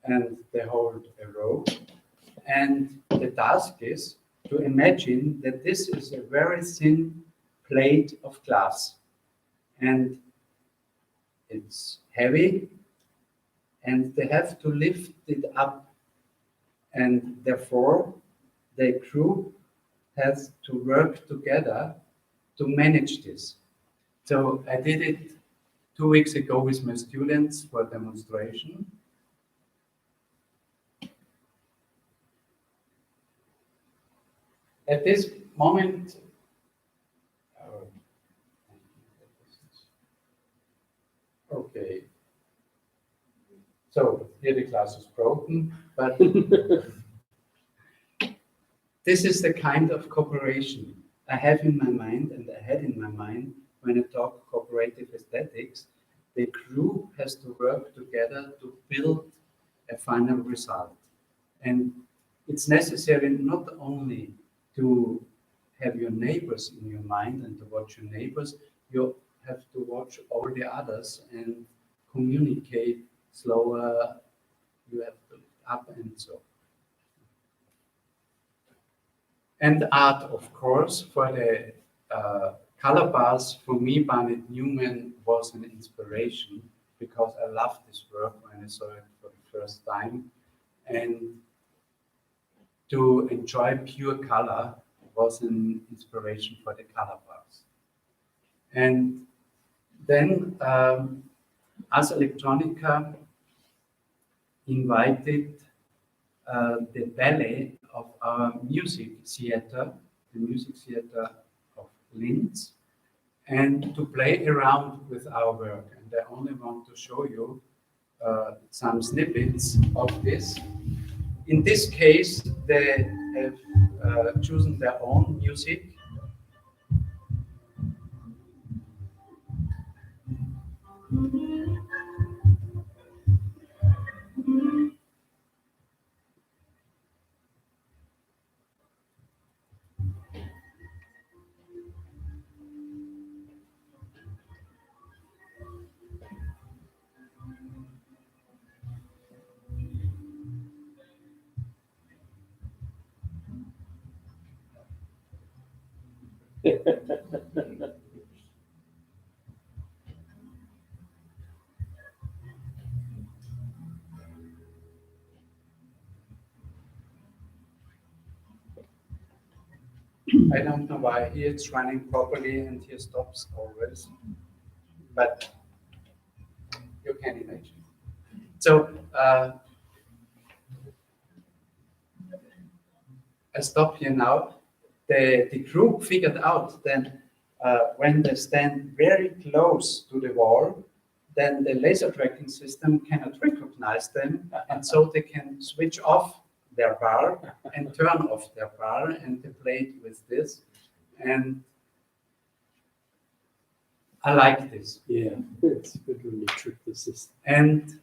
C: and they hold a row. And the task is to imagine that this is a very thin plate of glass. And it's heavy and they have to lift it up. And therefore, the group has to work together to manage this. So I did it 2 weeks ago with my students for a demonstration. At this moment, okay. So here the glass is broken, but this is the kind of cooperation I have in my mind and I had in my mind when I talk cooperative aesthetics. The group has to work together to build a final result. And it's necessary not only to have your neighbors in your mind and to watch your neighbors, you have to watch all the others and communicate slower, you have to look up and so. And art, of course, for the color bars, for me, Barnett Newman was an inspiration because I loved this work when I saw it for the first time. And to enjoy pure color was an inspiration for the color bars. And then Ars Electronica invited the ballet of our music theater, the music theater of Linz, and to play around with our work. And I only want to show you some snippets of this. In this case, they have chosen their own music. I don't know why here it's running properly and here stops always, but you can imagine. So I stop here now. The group figured out that when they stand very close to the wall, then the laser tracking system cannot recognize them, and so they can switch off their bar and turn off their bar, and they played with this. And I like this.
F: Yeah, it's good when you trick the system.
C: And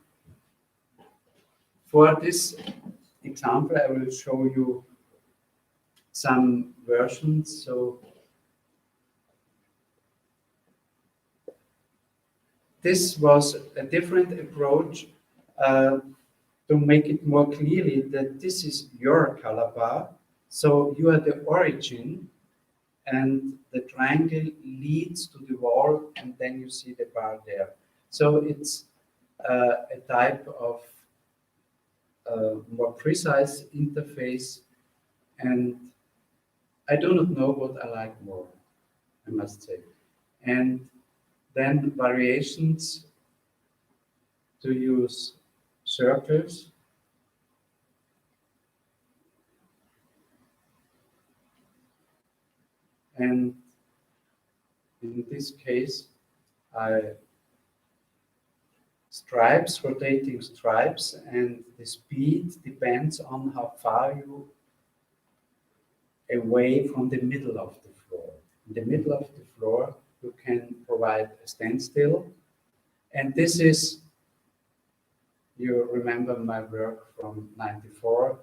C: for this example, I will show you some versions. So this was a different approach to make it more clearly that this is your color bar. So you are the origin and the triangle leads to the wall and then you see the bar there. So it's a type of more precise interface, and I do not know what I like more, I must say. And then variations to use circles. And In this case, stripes, rotating stripes, and the speed depends on how far you away from the middle of the floor. In the middle of the floor, you can provide a standstill, and this is, you remember my work from '94,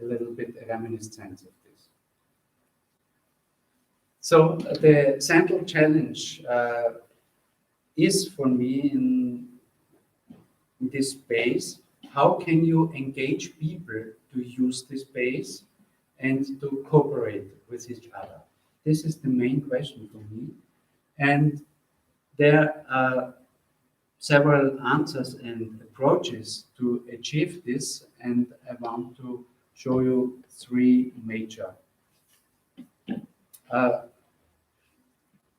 C: a little bit a reminiscence of this. So the central challenge is for me in this space, how can you engage people to use this space and to cooperate with each other? This is the main question for me. And there are several answers and approaches to achieve this, and I want to show you three major.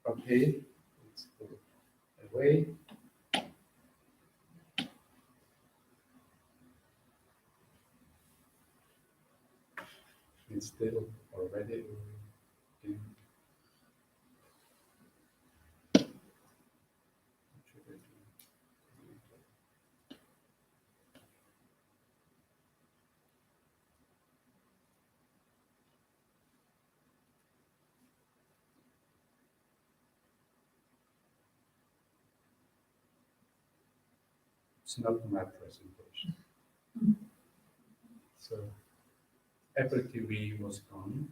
C: Okay, let's go away. It's still already. Okay. It's not my presentation. So Apple TV was gone,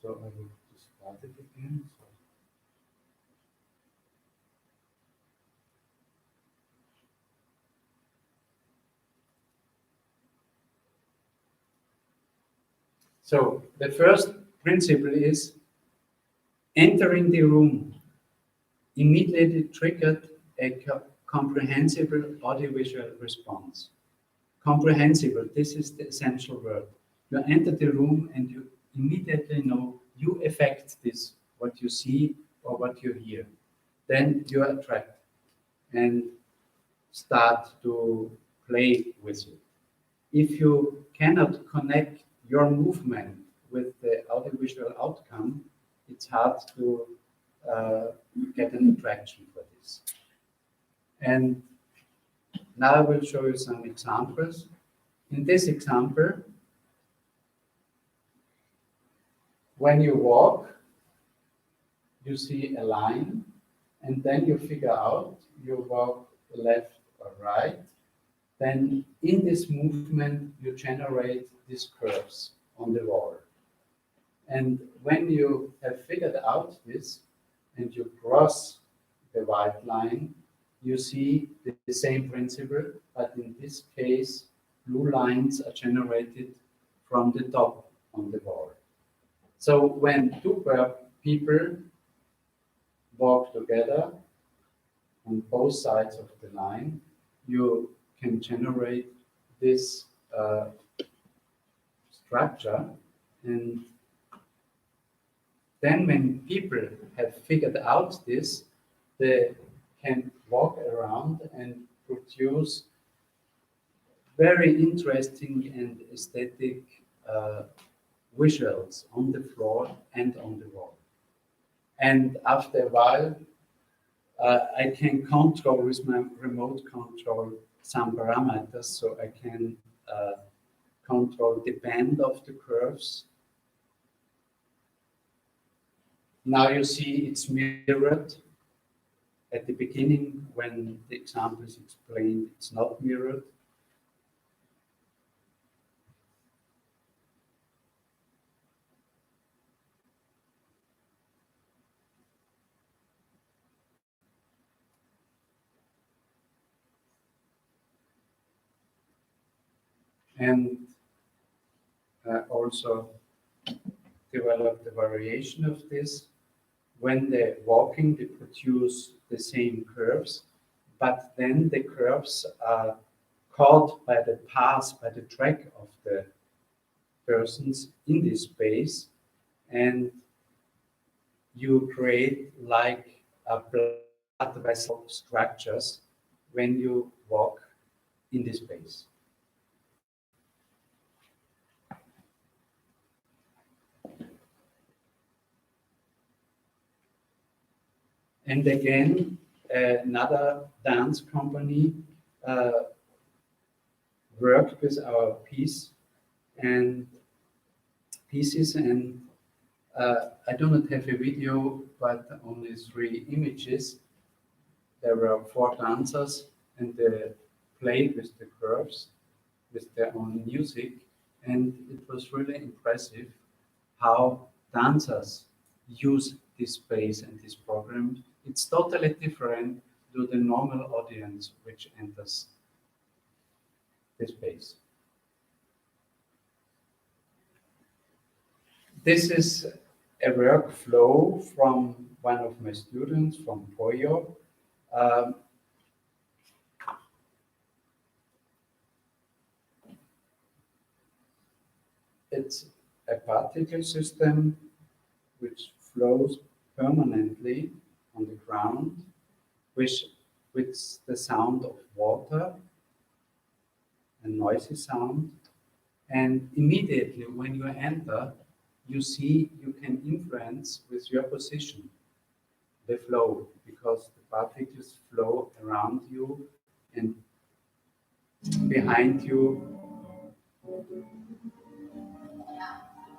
C: so I will just start it again. So the first principle is entering the room immediately triggered a comprehensible audiovisual response. Comprehensible, this is the essential word. You enter the room and you immediately know you affect this, what you see or what you hear. Then you attract and start to play with it. If you cannot connect your movement with the audiovisual outcome, it's hard to get an attraction for this. And now I will show you some examples. In this example, when you walk, you see a line, and then you figure out you walk left or right. Then in this movement, you generate these curves on the wall. And when you have figured out this, and you cross the white line, you see the same principle, but in this case, blue lines are generated from the top on the wall. So when two people walk together on both sides of the line, you can generate this structure. And then when people have figured out this, they can walk around and produce very interesting and aesthetic visuals on the floor and on the wall. And after a while, I can control with my remote control some parameters, so I can control the bend of the curves. Now you see it's mirrored. At the beginning, when the example is explained, it's not mirrored. And also develop the variation of this. When they're walking, they produce the same curves, but then the curves are caught by the path, by the track of the persons in this space, and you create like a blood vessel structures when you walk in this space. And again, another dance company worked with our pieces, and I do not have a video, but only 3 images. There were 4 dancers, and they played with the curves, with their own music, and it was really impressive how dancers use this space and this program. It's totally different to the normal audience which enters the space. This is a workflow from one of my students from Poyo. It's a particle system which flows permanently on the ground, with the sound of water, a noisy sound. And immediately when you enter, you see you can influence with your position the flow, because the particles flow around you and behind you.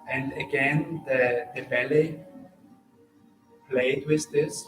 C: And again, the ballet played with this.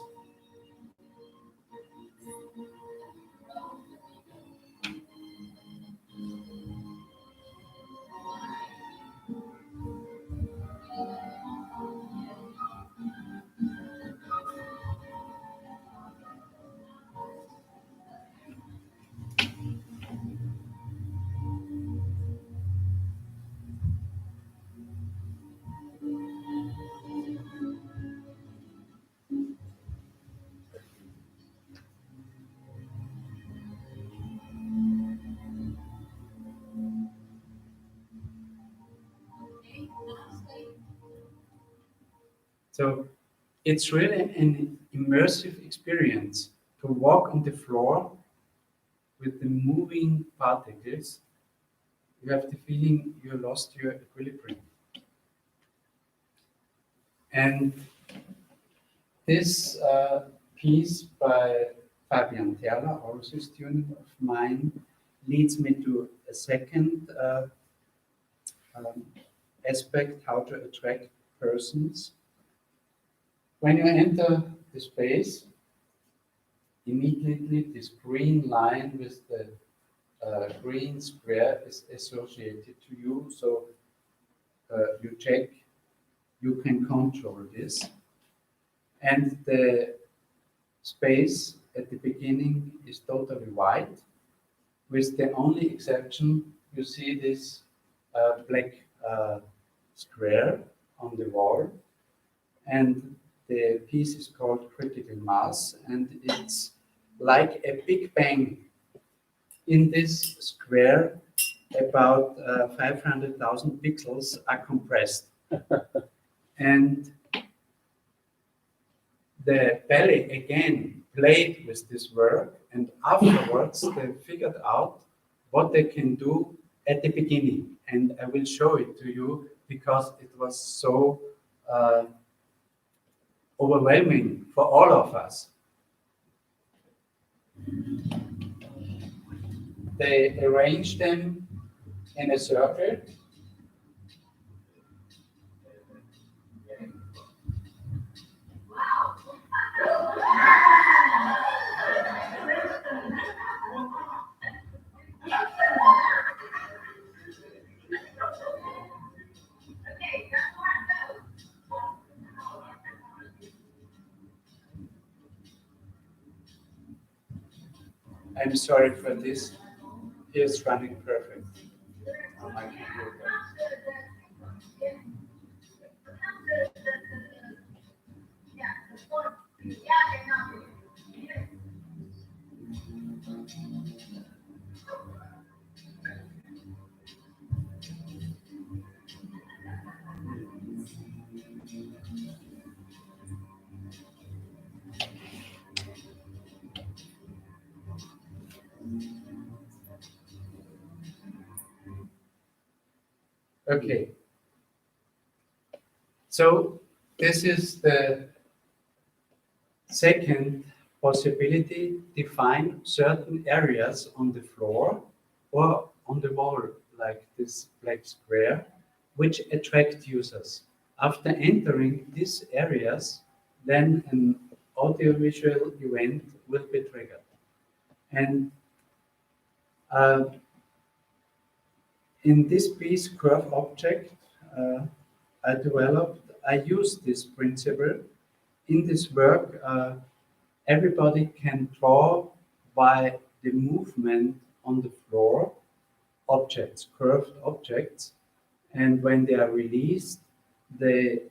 C: So it's really an immersive experience to walk on the floor with the moving particles. You have the feeling you lost your equilibrium. And this piece by Fabian Terler, also a student of mine, leads me to a second aspect, how to attract persons. When you enter the space, immediately this green line with the green square is associated to you. So you check, you can control this. And the space at the beginning is totally white, with the only exception, you see this black square on the wall. And the piece is called Critical Mass, and it's like a big bang. In this square, about 500,000 pixels are compressed. And the ballet again played with this work, and afterwards they figured out what they can do at the beginning. And I will show it to you because it was so overwhelming for all of us. They arranged them in a circle. I'm sorry for this. It's running perfect on my computer. Okay. So this is the Second possibility, define certain areas on the floor or on the wall, like this black square, which attract users. After entering these areas, then an audiovisual event will be triggered. And in this piece, curve object, I used this principle. In this work, everybody can draw by the movement on the floor, objects, curved objects, and when they are released, they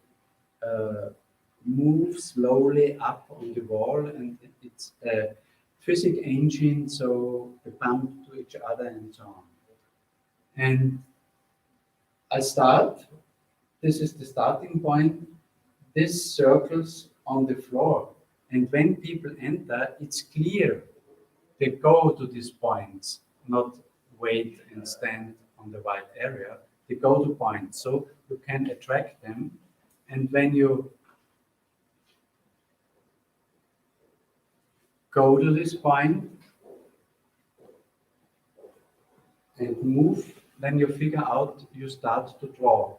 C: move slowly up on the wall, and it's a physics engine, so they bump to each other and so on. And this is the starting point, these circles on the floor. And when people enter, it's clear they go to these points, not wait and stand on the white area. They go to points, so you can attract them. And when you go to this point and move, then you figure out, you start to draw.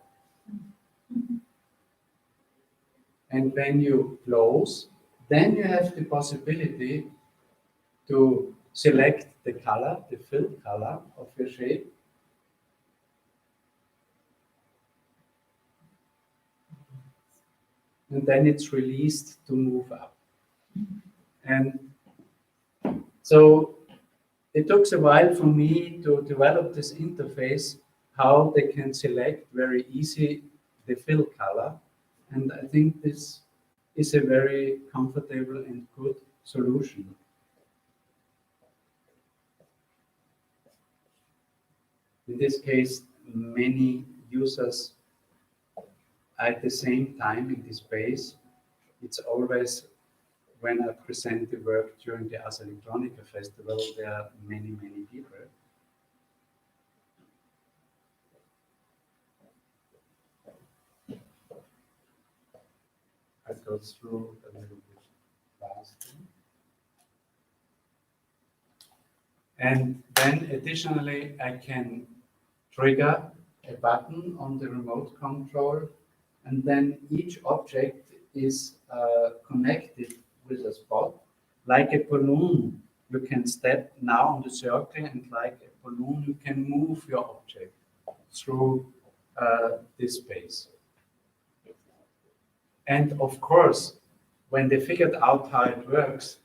C: And when you close, then you have the possibility to select the color, the filled color of your shape. And then it's released to move up. And so it took a while for me to develop this interface, how they can select very easy the fill color. And I think this is a very comfortable and good solution. In this case, many users at the same time in this space. It's always when I present the work during the Ars Electronica Festival, there are many, many people. I go through a little bit faster. And then additionally, I can trigger a button on the remote control, and then each object is connected with a spot. Like a balloon, you can step now on the circle, and like a balloon, you can move your object through this space. And of course, when they figured out how it works,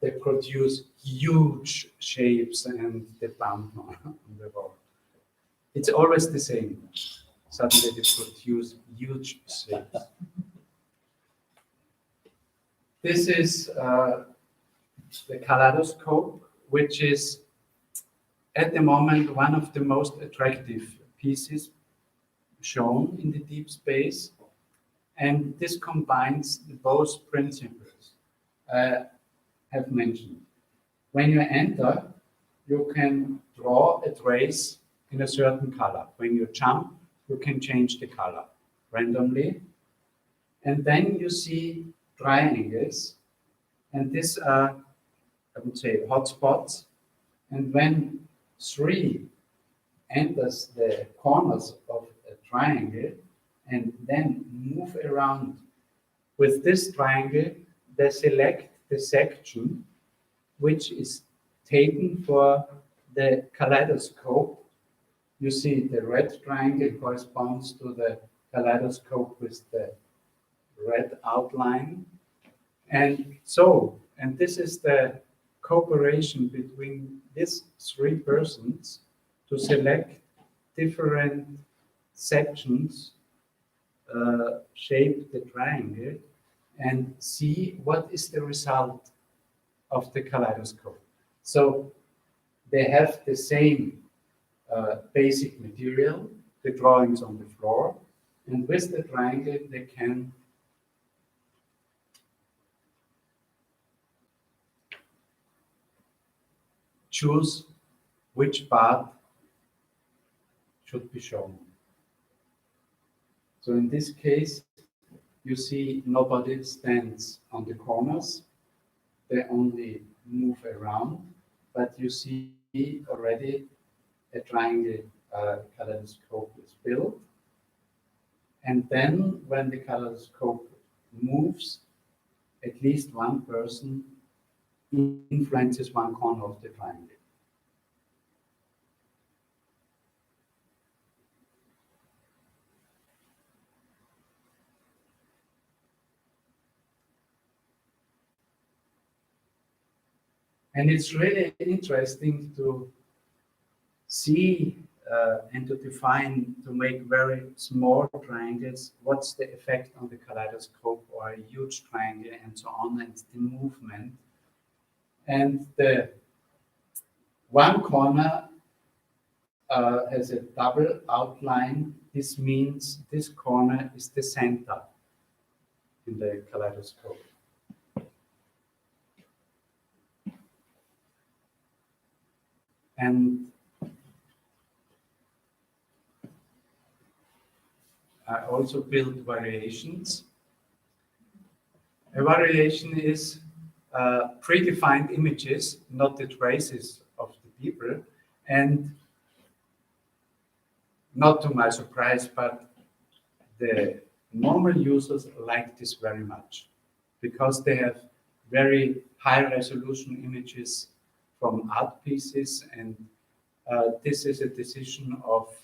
C: they produce huge shapes and they bump on the wall. It's always the same. Suddenly they produce huge shapes. This is the kaleidoscope, which is at the moment one of the most attractive pieces shown in the deep space. And this combines both principles I have mentioned. When you enter, you can draw a trace in a certain color. When you jump, you can change the color randomly. And then you see triangles. And these are, I would say, hotspots. And when 3 enters the corners of a triangle, and then move around with this triangle, they select the section which is taken for the kaleidoscope. You see the red triangle corresponds to the kaleidoscope with the red outline. And this is the cooperation between these 3 persons to select different sections, shape the triangle, and see what is the result of the kaleidoscope. So they have the same basic material, the drawings on the floor, and with the triangle they can choose which part should be shown. So in this case, you see nobody stands on the corners. They only move around, but you see already a triangle kaleidoscope is built. And then when the kaleidoscope moves, at least one person influences one corner of the triangle. And it's really interesting to see and to define, to make very small triangles, what's the effect on the kaleidoscope or a huge triangle and so on, and the movement. And the one corner has a double outline. This means this corner is the center in the kaleidoscope. And I also built variations. A variation is predefined images, not the traces of the people. And not to my surprise, but the normal users like this very much because they have very high resolution images from art pieces, and this is a decision of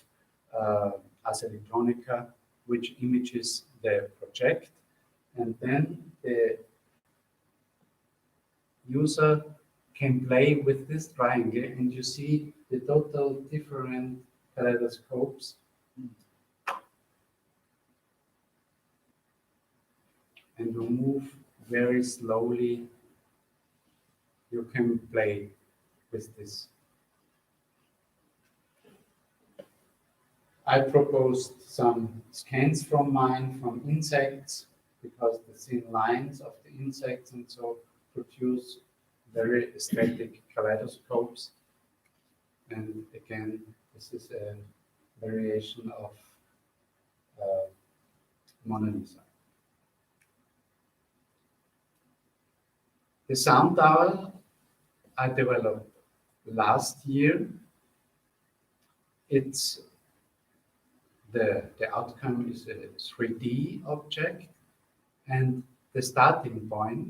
C: Ars Electronica, which images they project, and then the user can play with this triangle, and you see the total different kaleidoscopes. And you move very slowly. You can play with this. I proposed some scans from mine from insects because the thin lines of the insects and so produce very aesthetic kaleidoscopes. And again, this is a variation of Mona Lisa. The sound tower I developed last year. It's the outcome is a 3D object, and the starting point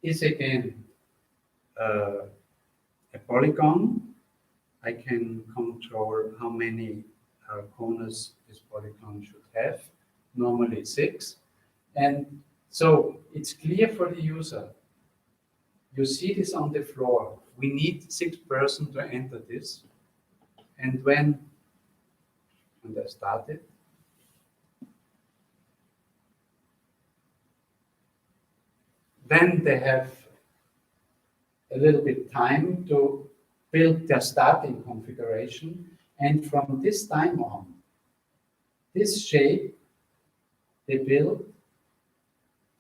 C: is again a polygon. I can control how many corners this polygon should have, normally 6. And so it's clear for the user. You see this on the floor. We need 6 persons to enter this. And when I started, then they have a little bit time to build their starting configuration. And from this time on, this shape they build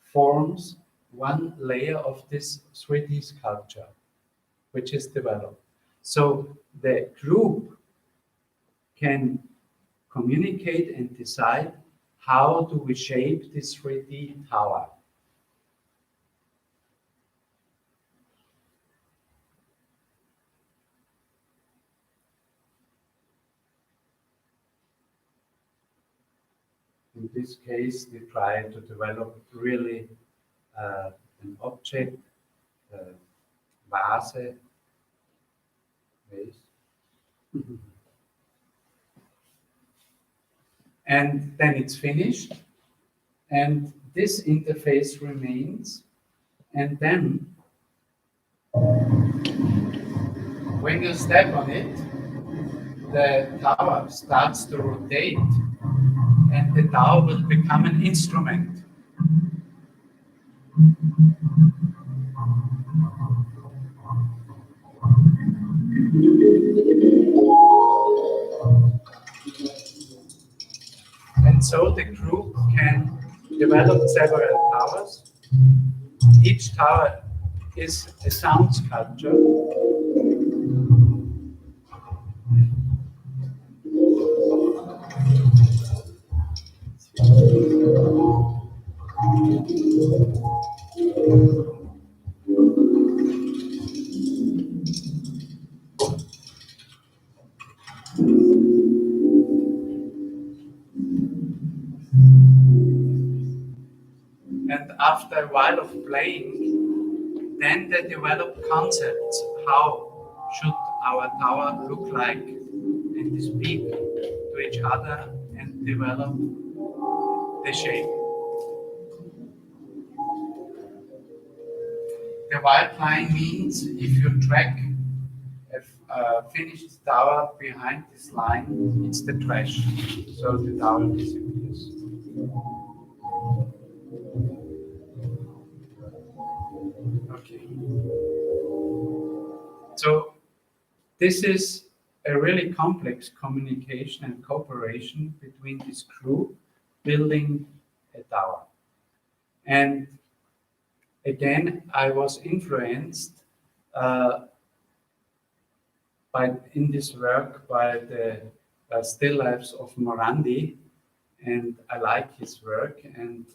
C: forms one layer of this 3D sculpture, which is developed. So the group can communicate and decide how do we shape this 3D tower. In this case, we try to develop really an object, vase. And then it's finished, and this interface remains. And then, when you step on it, the tower starts to rotate, and the tower will become an instrument. And so the group can develop several towers. Each tower is a sound sculpture. after a while of playing, then they develop concepts. How should our tower look like? And they speak to each other and develop the shape. The white line means if you track a finished tower behind this line, it's the trash. So the tower disappears. Okay. So this is a really complex communication and cooperation between this group building a tower. And again, I was influenced in this work by the still lifes of Morandi, and I like his work. And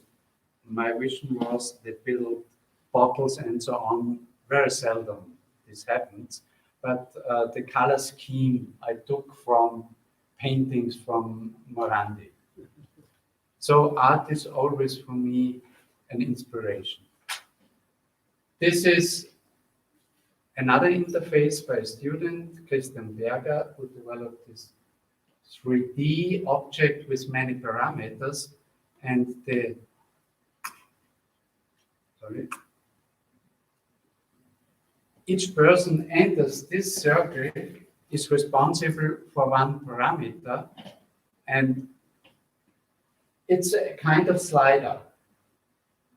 C: my vision was they build bottles and so on. Very seldom this happens, but the color scheme I took from paintings from Morandi. So art is always for me an inspiration. This is another interface by a student, Christian Berger, who developed this 3D object with many parameters, and each person enters this circle is responsible for one parameter, and it's a kind of slider.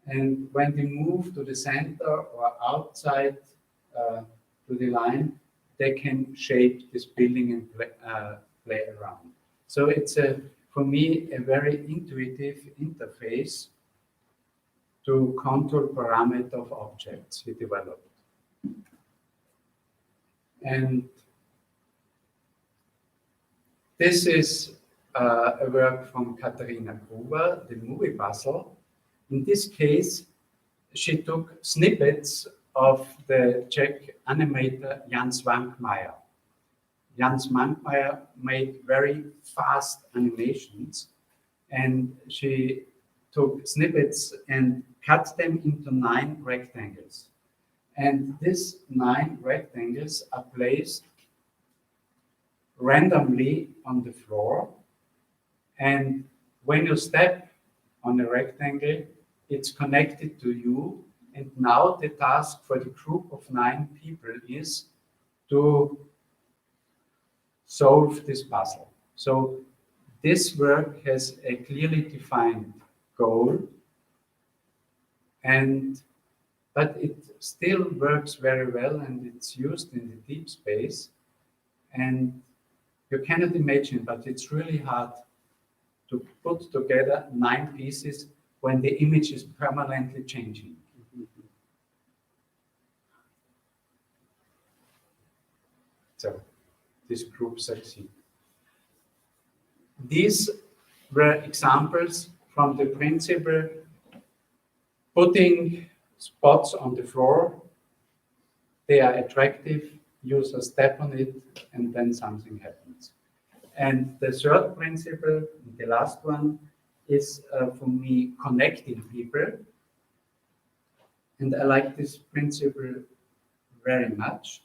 C: And when they move to the center or outside to the line, they can shape this building and play around. So it's for me a very intuitive interface to control parameter of objects we developed. And this is a work from Katharina Gruber, the movie puzzle. In this case, she took snippets of the Czech animator Jan Svankmajer. Jan Svankmajer made very fast animations, and she took snippets and cut them into 9 rectangles. And these 9 rectangles are placed randomly on the floor. And when you step on a rectangle, it's connected to you. And now the task for the group of 9 people is to solve this puzzle. So this work has a clearly defined goal, but it still works very well, and it's used in the deep space. And you cannot imagine, but it's really hard to put together 9 pieces when the image is permanently changing. So this group succeeds. These were examples from the principle putting spots on the floor. They are attractive, users step on it, and then something happens. And the third principle, the last one, is for me connecting people. And I like this principle very much.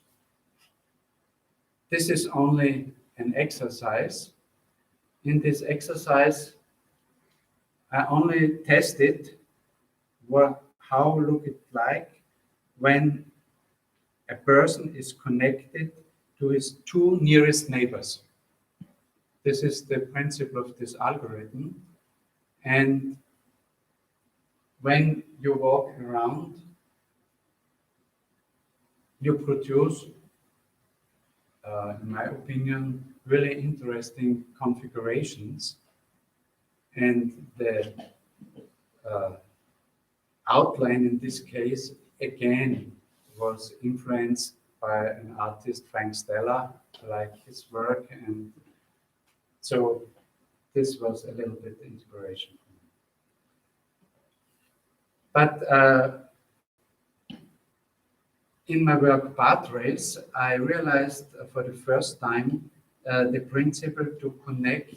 C: This is only an exercise. In this exercise, I only tested how look it like when a person is connected to his 2 nearest neighbors. This is the principle of this algorithm. And when you walk around, you produce, in my opinion, really interesting configurations. And the outline in this case, again, was influenced by an artist, Frank Stella. I like his work, and so this was a little bit inspiration for me. But in my work Pathways, I realized for the first time the principle to connect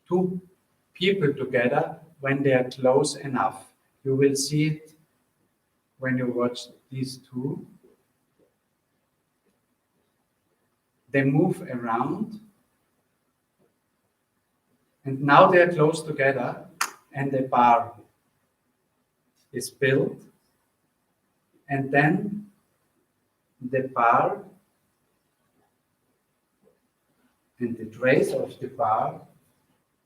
C: 2 people together when they are close enough. You will see it when you watch these two. They move around, and now they are close together, and the bar is built, and then the bar and the trace of the bar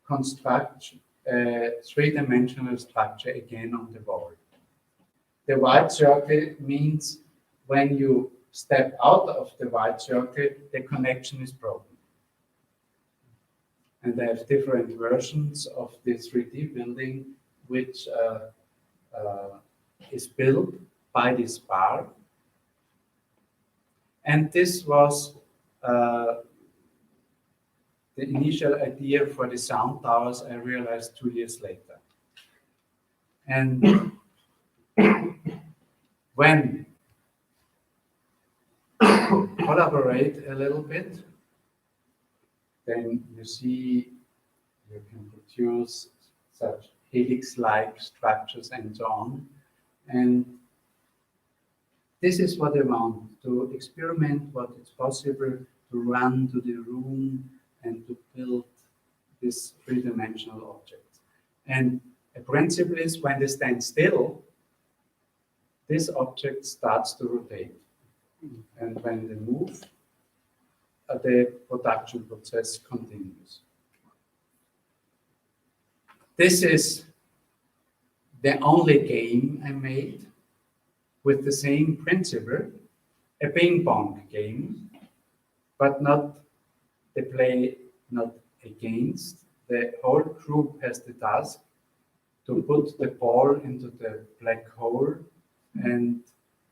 C: construct a three-dimensional structure again on the wall. The white circle means when you step out of the white circle, the connection is broken. And I have different versions of the 3D building, which is built by this bar. And this was the initial idea for the sound towers, I realized 2 years later. And when you collaborate a little bit, then you see you can produce such helix-like structures and so on. And this is what I want, to experiment what is possible, to run to the room and to build this three-dimensional object. And a principle is when they stand still, this object starts to rotate. And when they move, the production process continues. This is the only game I made with the same principle, a ping pong game, but not the play, not against. The whole group has the task to put the ball into the black hole, and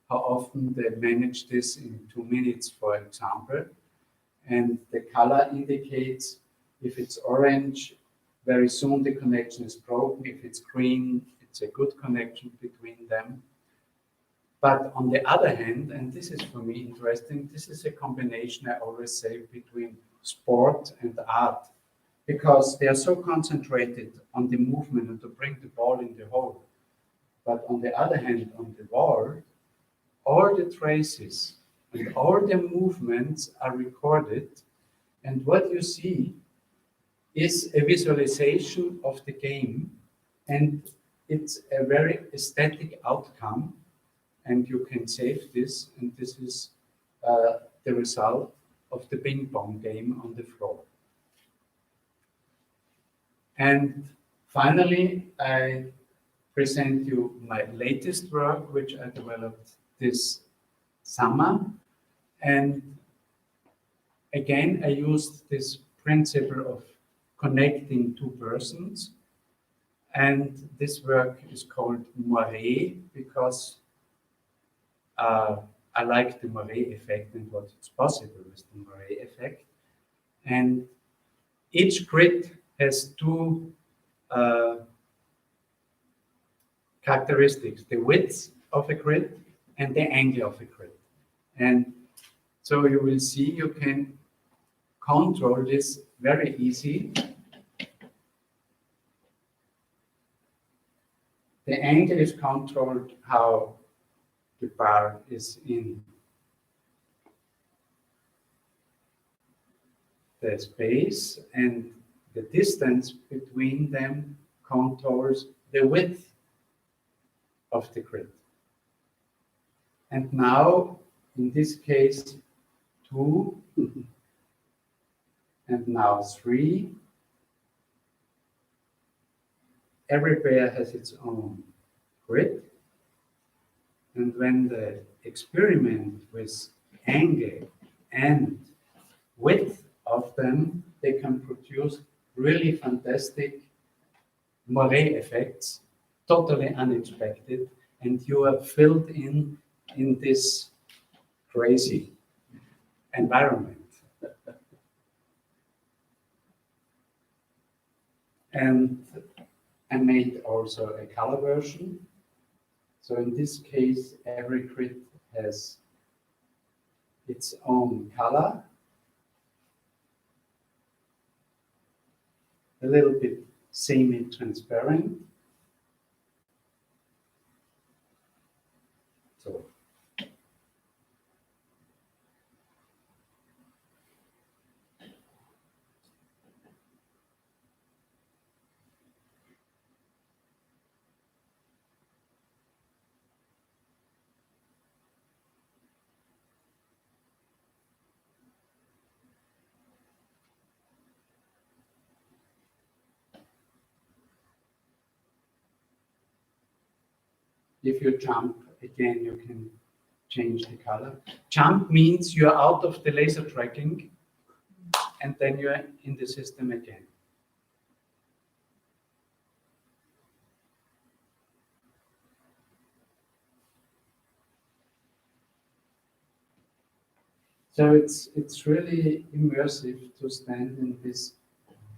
C: how often they manage this in 2 minutes, for example. And the color indicates if it's orange, very soon the connection is broken. If it's green, it's a good connection between them. But on the other hand, and this is for me interesting, this is a combination, I always say, between sport and art, because they are so concentrated on the movement and to bring the ball in the hole. But on the other hand, on the wall, all the traces and all the movements are recorded, and what you see is a visualization of the game, and it's a very aesthetic outcome, and you can save this, and this is the result of the ping pong game on the floor. And finally, I present you my latest work, which I developed this summer. And again, I used this principle of connecting two persons. And this work is called Moiré because I like the Moiré effect and what is possible with the Moiré effect. And each grid has two characteristics, the width of a grid and the angle of a grid. And so you will see you can control this very easy. The angle is controlled how the bar is in the space, and the distance between them controls the width of the grid. And now, in this case, 2, and now 3. Every pair has its own grid. And when the experiment with angle and width of them, they can produce really fantastic Moiré effects, totally unexpected, and you are filled in this crazy environment. And I made also a color version. So in this case, every grid has its own color, a little bit semi-transparent, If you jump again, you can change the color. Jump means you're out of the laser tracking and then you're in the system again. So it's really immersive to stand in this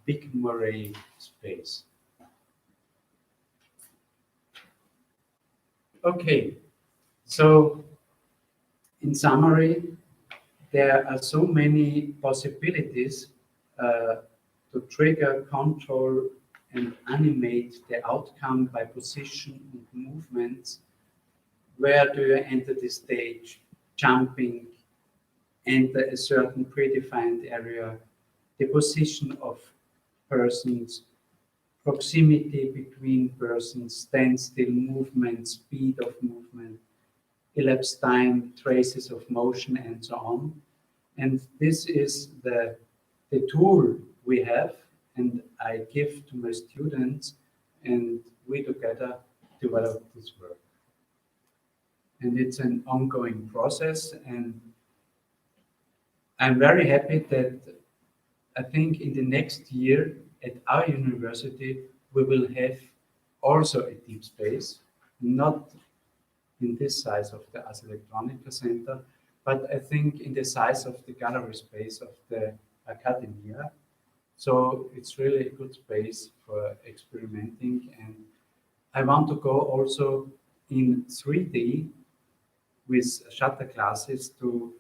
C: big moray space. Okay, so in summary, there are so many possibilities to trigger, control, and animate the outcome by position and movements. Where do you enter the stage? Jumping, enter a certain predefined area, the position of persons, proximity between persons, standstill movement, speed of movement, elapsed time, traces of motion, and so on. And this is the tool we have, and I give to my students, and we together develop this work. And it's an ongoing process, and I'm very happy that I think in the next year at our university, we will have also a deep space, not in this size of the Ars Electronica Center, but I think in the size of the gallery space of the Academia. So it's really a good space for experimenting. And I want to go also in 3D with shutter classes to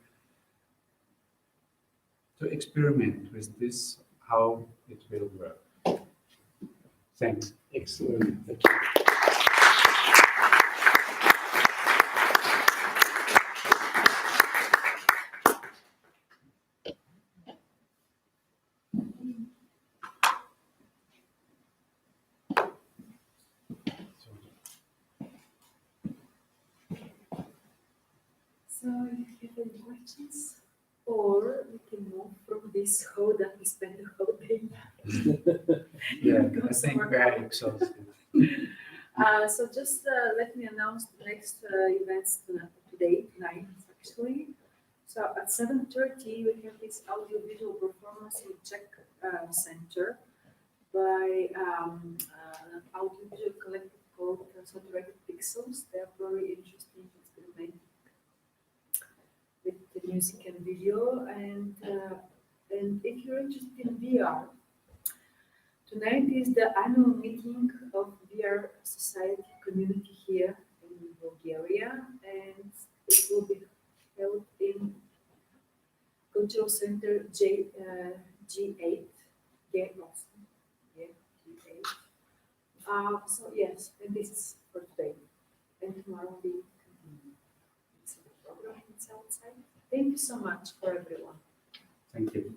C: experiment with this, how it will work. Thanks.
F: Excellent. Thank you.
A: So if you have any questions, or we can move from this whole that we spent the whole day.
C: Yeah,
A: Go
C: I think
A: somewhere
C: we're
A: else.
C: exhausted.
A: So just let me announce the next events tonight actually. So at 7:30 we have this audiovisual performance in Czech Center by audiovisual collective called Saturated Pixels. They are very interesting experimenting with the music and video, and if you're interested in VR, tonight is the annual meeting of VR Society community here in Bulgaria, and it will be held in Cultural Center G8. G8. So yes, and this is for today, and tomorrow we continue. It's the program. It's outside. Thank you so much for everyone.
C: Thank you.